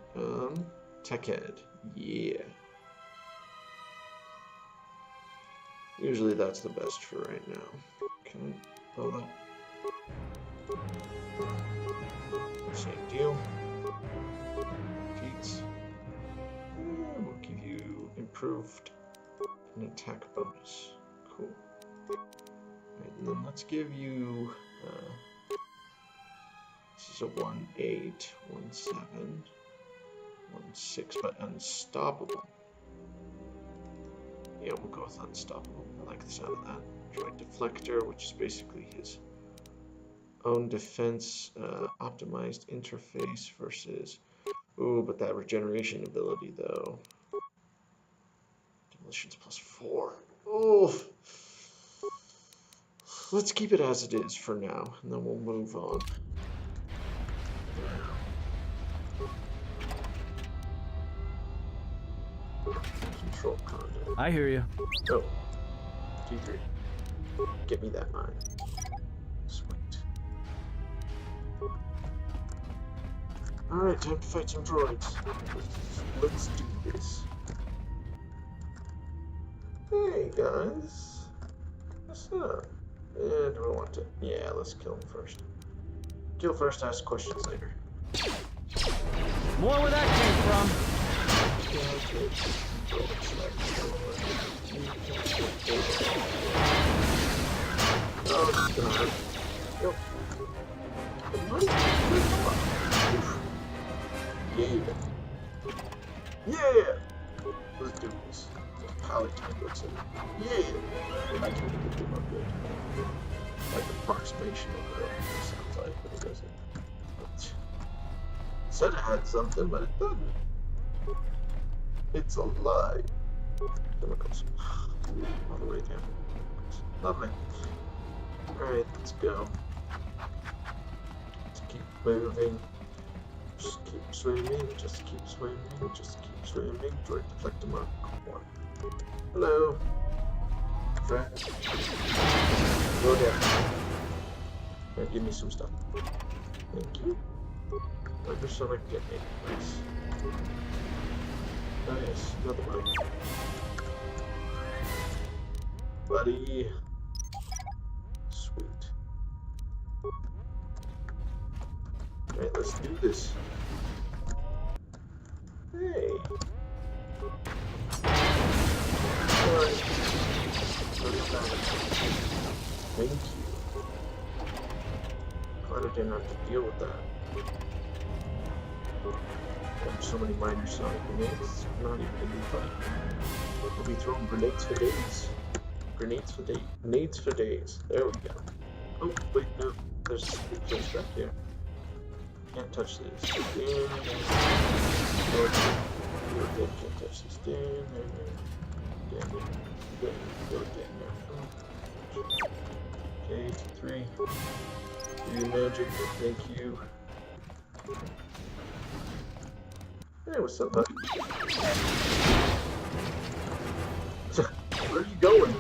tech head. Yeah. Usually that's the best for right now. Okay, hold up. Same deal. Repeats. We'll give you improved an attack bonus. Cool. Right, and then let's give you this is a 1-8, 1-7, 1-6, but unstoppable. Yeah, we'll go with unstoppable. I like the sound of that. Droid deflector, which is basically his own defense optimized interface versus... Ooh, but that regeneration ability, though. Demolitions +4. Oof. Let's keep it as it is for now, and then we'll move on. Control content. I hear you. Oh. G3. Get me that mine. Sweet. Alright, time to fight some droids. Let's do this. Hey guys. What's up? Do I want to? Yeah, let's kill him first. Kill first, ask questions later. More where that came from. Oh, this is gonna hurt. Yo. Yeah! Let's do this. Pallet time looks like. Yeah! I can't even do my good. like approximation of what it sounds like, but it doesn't. It said it had something, but it doesn't. It's a lie. Chemicals. All the way down. Lovely. Alright, let's go. Let's keep moving. Just keep swimming, just keep swimming, just keep swimming. Droid deflector mark 1. Hello. Friend. Go down. Right, give me some stuff. Thank you. Hypersonic detonator. Nice. Nice. Another one. Buddy. Sweet. Alright, let's do this. Hey. Alright. Thank you. Glad I didn't have to deal with that. There's so many minor sonic grenades. Not even gonna be funny. We'll be throwing grenades for days. Grenades for days. Grenades for days. There we go. Oh, wait, no. There's things back here. Can't touch this. Down, You're dead. Can't touch this. Down, down, down, down. Okay, 3. Do your magic. Thank you. Hey, what's up, buddy? Where are you going?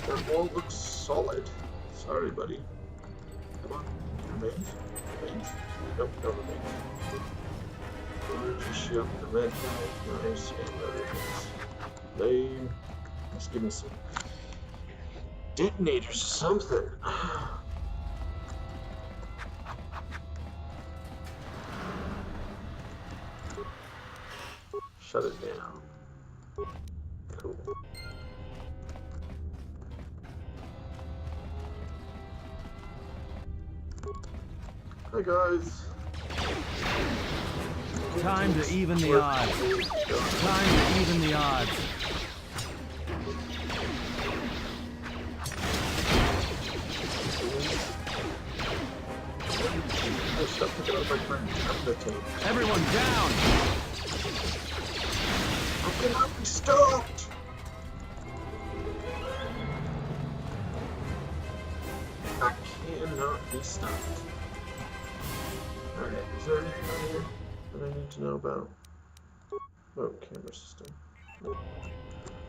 That wall looks solid. Sorry, buddy. Come on. Remain. Remain. Nope, no remain. Energy shield, the red guy. Nice. And other things. Lame. Let's give me some detonators or something. Shut it down. Cool. Hi guys. Time to even the odds. Time to even the odds. Everyone down! I cannot be stopped! I cannot be stopped. Alright, is there anything on here that I need to know about? Oh, camera system. No,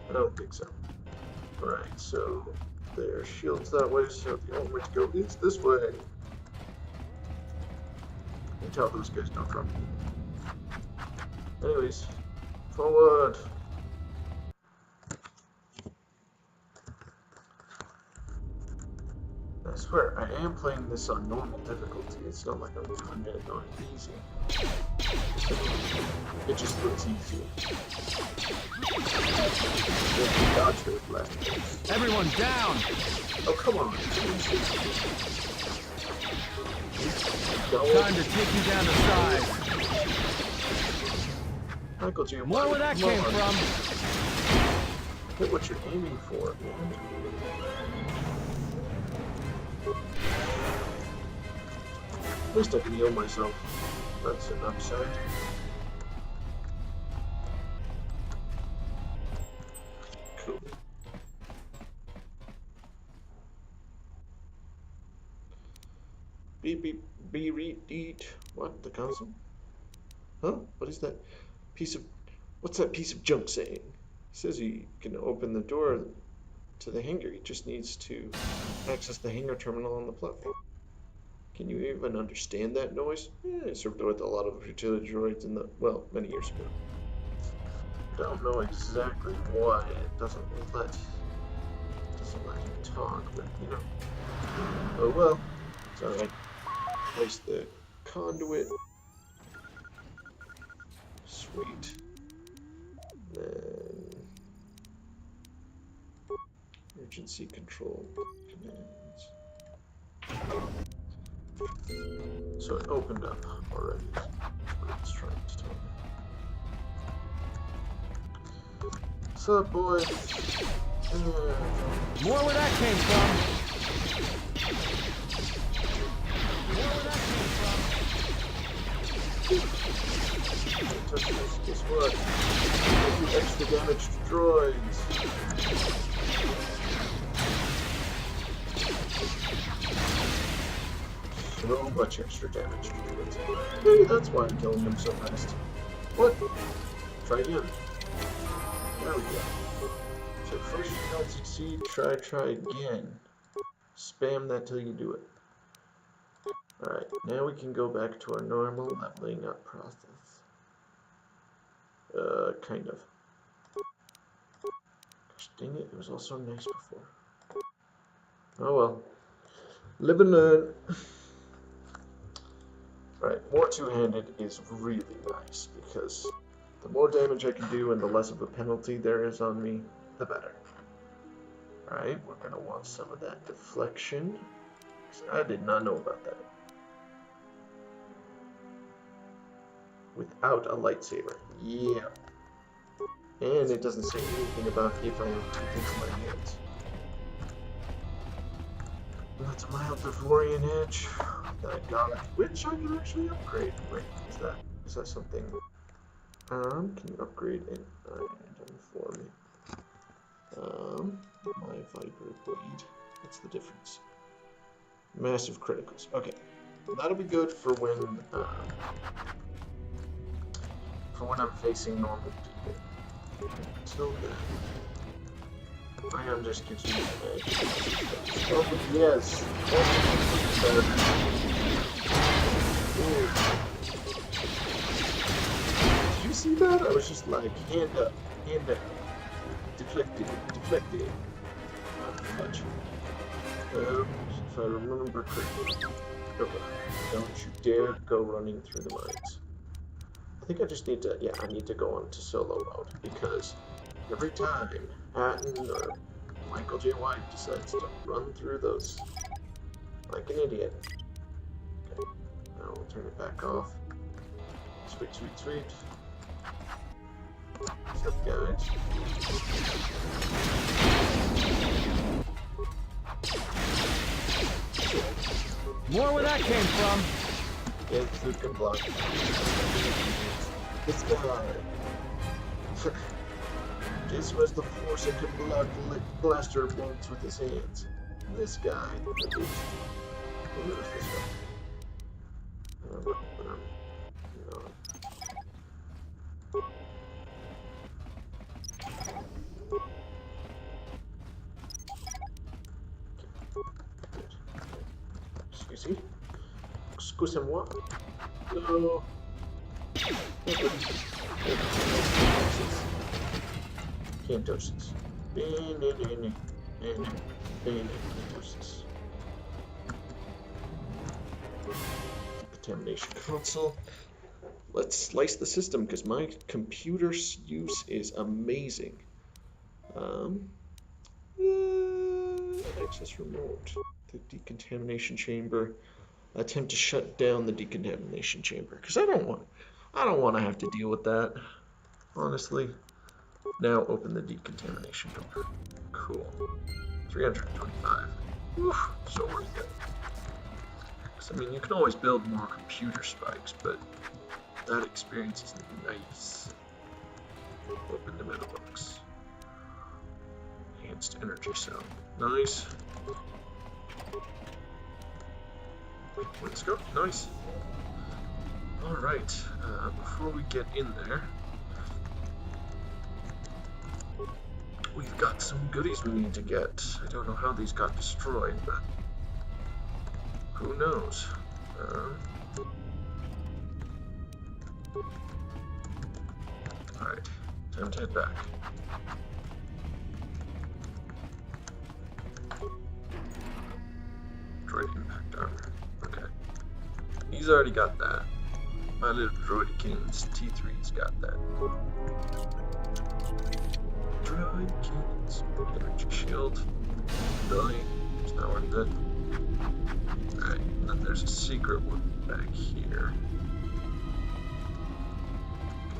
I don't think so. Alright, so there are shields that way, so the only way to go is this way. You tell those guys don't drop me. Anyways, forward. I swear, I am playing this on normal difficulty. It's not like I'm doing it on easy. It just looks easy. Everyone down! Oh, come on. Time to take you down to size. Michael J. More where that came from. Hit what you're aiming for, man. At least I can heal myself. That's an upside. Cool. Beep beep be read eat. What? The console? Huh? What is that piece of? What's that piece of junk saying? It says he can open the door to the hangar. He just needs to access the hangar terminal on the platform. Can you even understand that noise? I served with a lot of utility droids in the, well, many years ago. Don't know exactly why it doesn't let him talk, but you know. Oh well, it's alright. Place the conduit. Sweet. Then emergency control commands. So it opened up already. That's what it's trying to tell me. What's up, boy? More where that came from. Guess what? Extra damaged droids. So much extra damage to droids. Maybe that's why I'm killing them so fast. What? Try again. There we go. So first you don't succeed, try again. Spam that till you do it. Alright, now we can go back to our normal leveling up process. Kind of. Gosh dang it, it was all so nice before. Oh well. Live and learn. Right, more two-handed is really nice, because the more damage I can do and the less of a penalty there is on me, the better. Alright, we're going to want some of that deflection. I did not know about that. Without a lightsaber. Yeah. And it doesn't say anything about if I have two things in my hands. That's a mild Devorian edge that I got, which I can actually upgrade. Wait, is that something? Can you upgrade an item for me? My Viper Blade. What's the difference? Massive criticals. Okay, that'll be good for when I'm facing normal people. Until then, Ion just gives me an edge. Oh yes. Did you see that? I was just like hand up, deflected. Not much. If I remember correctly. Okay. Don't you dare go running through the mines. I think I just need to, I need to go on to solo mode, because every time Hatton or Michael J. White decides to run through those like an idiot. Okay, now we'll turn it back off. Sweet. What's up, guys? More where that came from. Yeah, food can block. This guy. Guess who has the force and can block blaster bolts with his hands? This guy. Who is this guy? No. Excusez-moi. Hello. Can't touch this. Can't touch this. Contamination console. Let's slice the system because my computer's use is amazing. Access remote. The decontamination chamber. Attempt to shut down the decontamination chamber because I don't want to have to deal with that, honestly. Now open the decontamination door. Cool. 325. Oof, so worth it. I mean, you can always build more computer spikes, but that experience is nice. Open the middle box. Enhanced energy cell. Nice. Let's go. Nice. Alright, before we get in there, we've got some goodies we need to get. I don't know how these got destroyed, but who knows? Alright, time to head back. Droid impact armor. Okay. He's already got that. My little droidkins T3's got that. Droidkins. Energy shield. Really? It's not worth it. Alright, and then there's a secret one back here.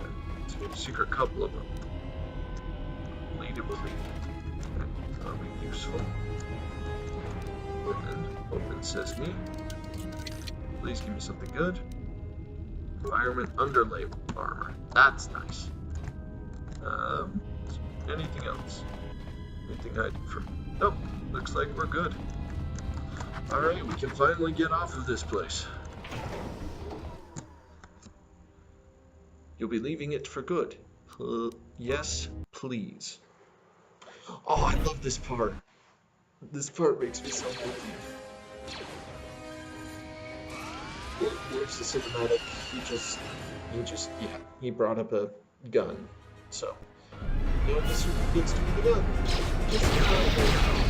Okay. Secret couple of them. Lead and plead. Okay. are we useful? And open sesame. Please give me something good. Environment underlay armor. That's nice. Anything else? Anything hiding from me? Nope. Looks like we're good. Alright, we can finally get off of this place. You'll be leaving it for good. Yes, please. Oh, I love this part. This part makes me so happy. There's the cinematic. He brought up a gun. So, you know, this gets to be the gun. Just the gun.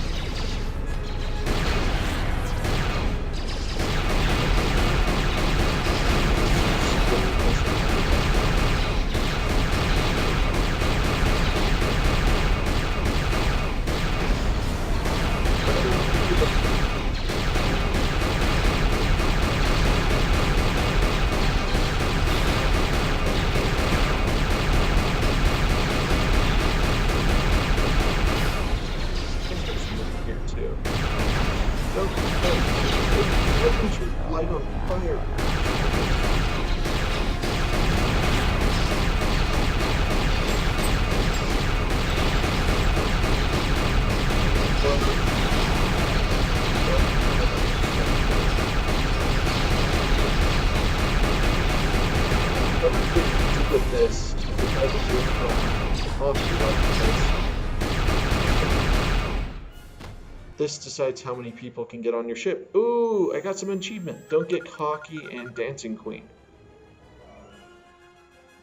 This decides how many people can get on your ship. Ooh, I got some achievement. Don't get cocky and dancing queen.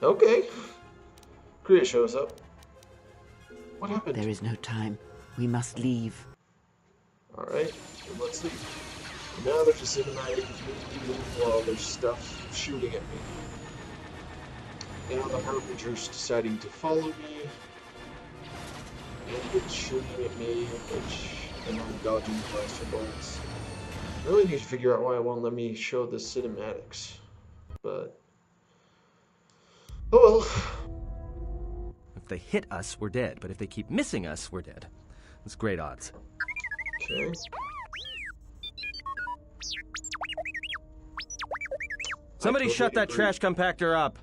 Okay. Kreia shows up. What happened? There is no time. We must leave. Alright, then let's leave. Now there's a cinematic while there's stuff shooting at me. Now the Harbinger's deciding to follow me. And it's shooting at me, and I'm dodging blaster bullets. I really need to figure out why it won't let me show the cinematics. But oh well. If they hit us, we're dead. But if they keep missing us, we're dead. That's great odds. Okay. Somebody shut that trash compactor up.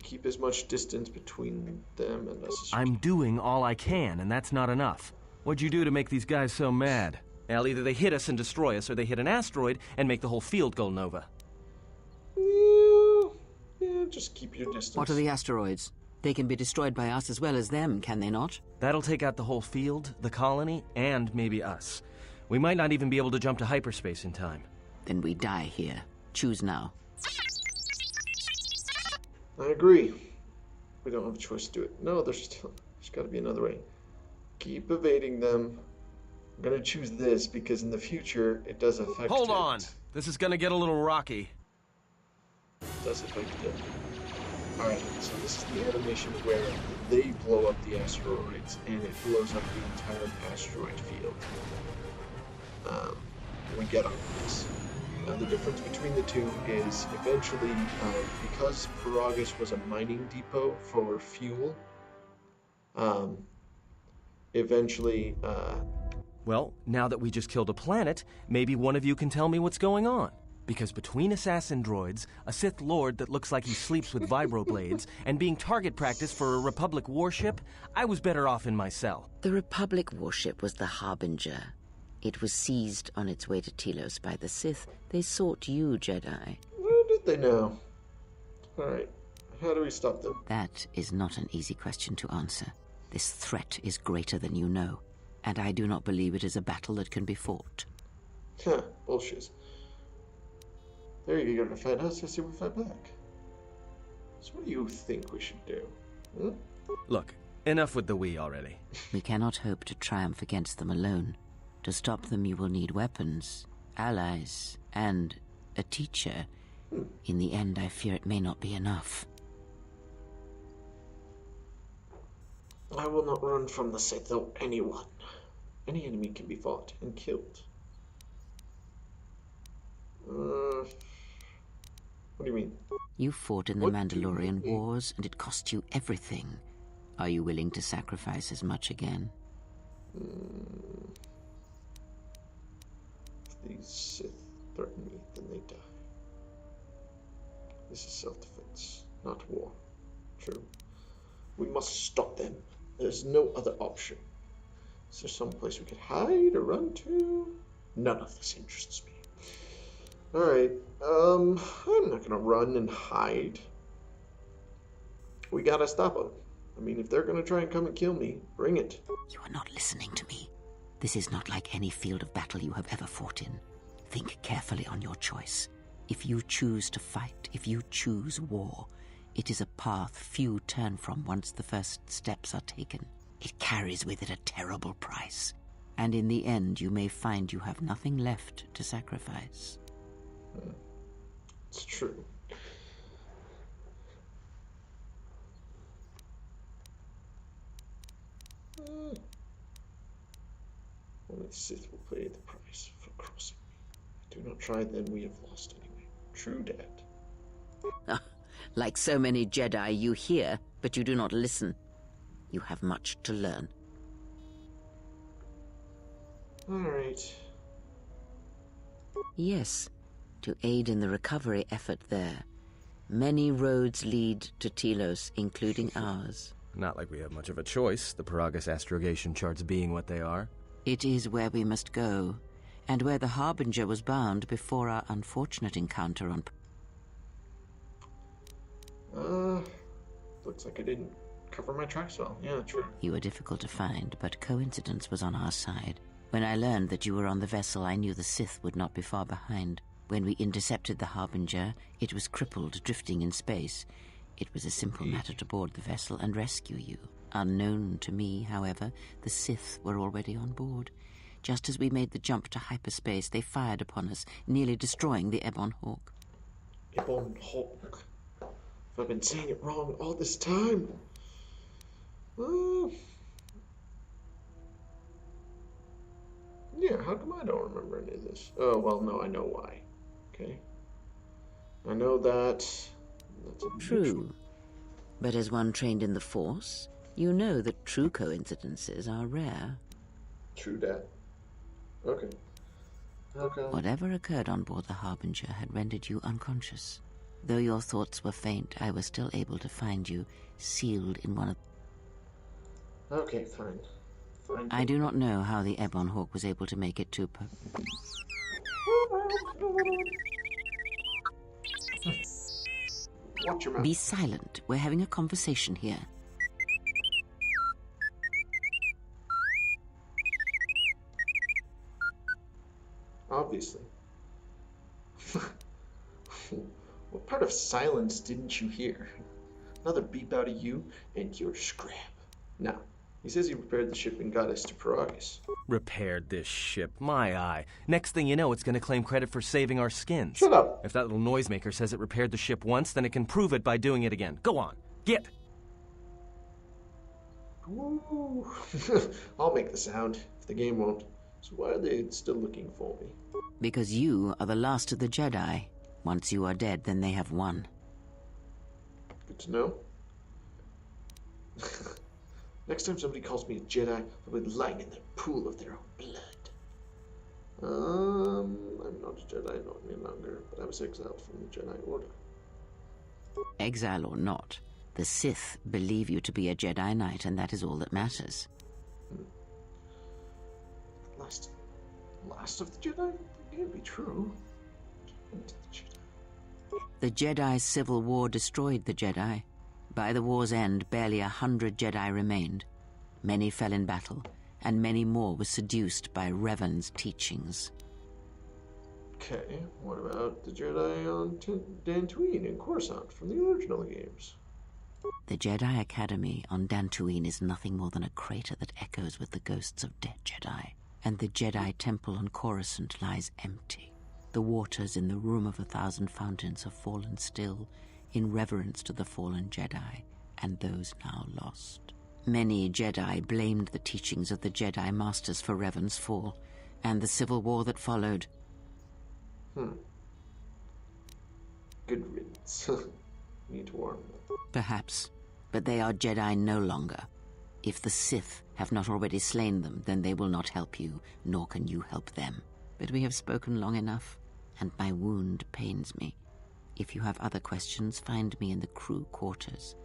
Keep as much distance between them and us. I'm doing all I can, and that's not enough. What'd you do to make these guys so mad? Well, either they hit us and destroy us, or they hit an asteroid and make the whole field go nova. Yeah, just keep your distance. What are the asteroids? They can be destroyed by us as well as them, can they not? That'll take out the whole field, the colony, and maybe us. We might not even be able to jump to hyperspace in time. Then we die here. Choose now. I agree. We don't have a choice to do it. No, there's got to be another way. Keep evading them. I'm gonna choose this because in the future it does affect. Hold on. This is gonna get a little rocky. It does affect it. All right. So this is the animation where they blow up the asteroids and it blows up the entire asteroid field. We get on this. Now the difference between the two is eventually, because Peragus was a mining depot for fuel, eventually... Well, now that we just killed a planet, maybe one of you can tell me what's going on. Because between assassin droids, a Sith Lord that looks like he sleeps with vibroblades, and being target practice for a Republic warship, I was better off in my cell. The Republic warship was the Harbinger. It was seized on its way to Telos by the Sith. They sought you, Jedi. Where did they know? Alright, how do we stop them? That is not an easy question to answer. This threat is greater than you know, and I do not believe it is a battle that can be fought. Huh, bullshit. There you go to fight us, I say we fight back. So what do you think we should do? Hmm? Look, enough with the we already. We cannot hope to triumph against them alone. To stop them, you will need weapons, allies, and a teacher. In the end, I fear it may not be enough. I will not run from the Sith, though anyone. Any enemy can be fought and killed. What do you mean? You fought in the Mandalorian Wars, and it cost you everything. Are you willing to sacrifice as much again? If these Sith threaten me, then they die. This is self-defense, not war. True. We must stop them. There's no other option. Is there some place we could hide or run to? None of this interests me. Alright, I'm not gonna run and hide. We gotta stop them. I mean, if they're gonna try and come and kill me, bring it. You are not listening to me. This is not like any field of battle you have ever fought in. Think carefully on your choice. If you choose to fight, if you choose war, it is a path few turn from once the first steps are taken. It carries with it a terrible price, and in the end you may find you have nothing left to sacrifice. It's true. Only Sith will pay the price for crossing me. Do not try, then we have lost anyway. True, Dad. Like so many Jedi, you hear, but you do not listen. You have much to learn. Alright. Yes, to aid in the recovery effort there. Many roads lead to Telos, including ours. Not like we have much of a choice, the Peragus astrogation charts being what they are. It is where we must go, and where the Harbinger was bound before our unfortunate encounter on... Looks like I didn't cover my tracks well. Yeah, true. You were difficult to find, but coincidence was on our side. When I learned that you were on the vessel, I knew the Sith would not be far behind. When we intercepted the Harbinger, it was crippled, drifting in space. It was a simple matter to board the vessel and rescue you. Unknown to me, however, the Sith were already on board. Just as we made the jump to hyperspace, they fired upon us, nearly destroying the Ebon Hawk. Ebon Hawk. I've been saying it wrong all this time. Yeah, how come I don't remember any of this? Oh, well, no, I know why. Okay. I know that... That's true. But as one trained in the Force, you know that true coincidences are rare. True that. Okay. Whatever occurred on board the Harbinger had rendered you unconscious. Though your thoughts were faint, I was still able to find you, sealed in one of... Okay, fine. I do not know how the Ebon Hawk was able to make it to... Watch your mouth. Be silent. We're having a conversation here. Obviously. What part of silence didn't you hear? Another beep out of you, and you're scrap. Now, he says he repaired the ship and got us to Peragus. Repaired this ship, my eye. Next thing you know, it's going to claim credit for saving our skins. Shut up. If that little noisemaker says it repaired the ship once, then it can prove it by doing it again. Go on, get. Ooh. I'll make the sound, if the game won't. So why are they still looking for me? Because you are the last of the Jedi. Once you are dead, then they have won. Good to know. Next time somebody calls me a Jedi, I'll be lying in the pool of their own blood. I'm not a Jedi not any longer, but I was exiled from the Jedi Order. Exile or not, the Sith believe you to be a Jedi Knight, and that is all that matters. Last of the Jedi? That can't be true. The Jedi's civil war destroyed the Jedi. By the war's end, barely 100 Jedi remained. Many fell in battle, and many more were seduced by Revan's teachings. Okay, what about the Jedi on Dantooine and Coruscant from the original games? The Jedi Academy on Dantooine is nothing more than a crater that echoes with the ghosts of dead Jedi, and the Jedi Temple on Coruscant lies empty. The waters in the Room of 1,000 Fountains have fallen still, in reverence to the fallen Jedi and those now lost. Many Jedi blamed the teachings of the Jedi Masters for Revan's fall, and the civil war that followed. Good riddance. Need to warn them. Perhaps. But they are Jedi no longer. If the Sith have not already slain them, then they will not help you, nor can you help them. But we have spoken long enough, and my wound pains me. If you have other questions, find me in the crew quarters.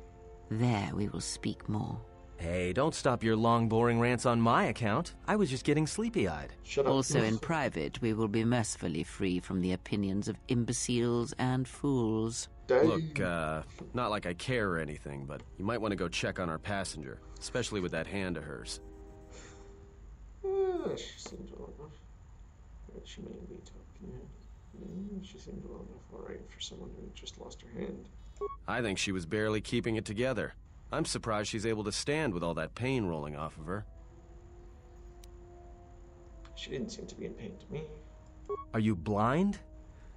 There we will speak more. Hey, don't stop your long, boring rants on my account. I was just getting sleepy-eyed. Shut up. Also in private, we will be mercifully free from the opinions of imbeciles and fools. Look, not like I care or anything, but you might want to go check on our passenger, especially with that hand of hers. She seems well enough. She may be talking. She seems well enough alright for someone who just lost her hand. I think she was barely keeping it together. I'm surprised she's able to stand with all that pain rolling off of her. She didn't seem to be in pain to me. Are you blind?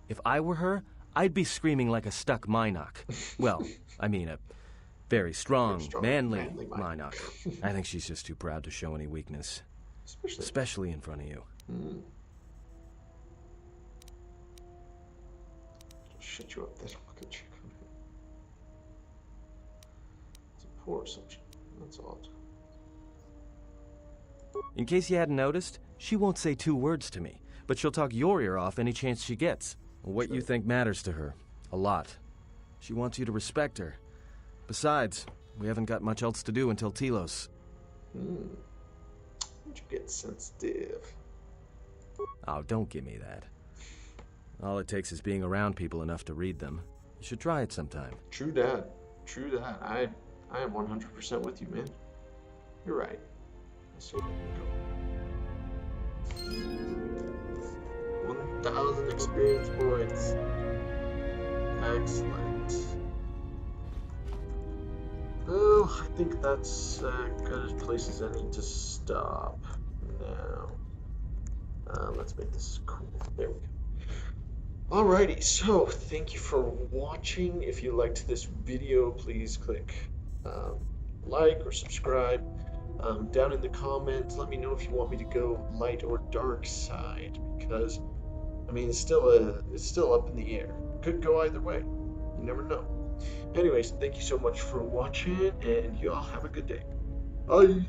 If I were her, I'd be screaming like a stuck Minoc. Well, I mean a very strong, manly Minoc. I think she's just too proud to show any weakness. Especially in front of you. Shut you up then. Look at you. It's a poor assumption. That's odd. In case you hadn't noticed, she won't say 2 words to me, but she'll talk your ear off any chance she gets. What you think matters to her. A lot. She wants you to respect her. Besides, we haven't got much else to do until Telos. Why'd you get sensitive? Oh, don't give me that. All it takes is being around people enough to read them. You should try it sometime. True that. True that. I am 100% with you, man. You're right. Let's see where we go. 1,000 experience points. Excellent. Well, I think that's good as place as any to stop now. Let's make this cool. There we go. Alrighty, so thank you for watching. If you liked this video, please click like or subscribe. Down in the comments, let me know if you want me to go light or dark side, because I mean it's still up in the air. Could go either way. You never know. Anyways, thank you so much for watching, and y'all have a good day. Bye.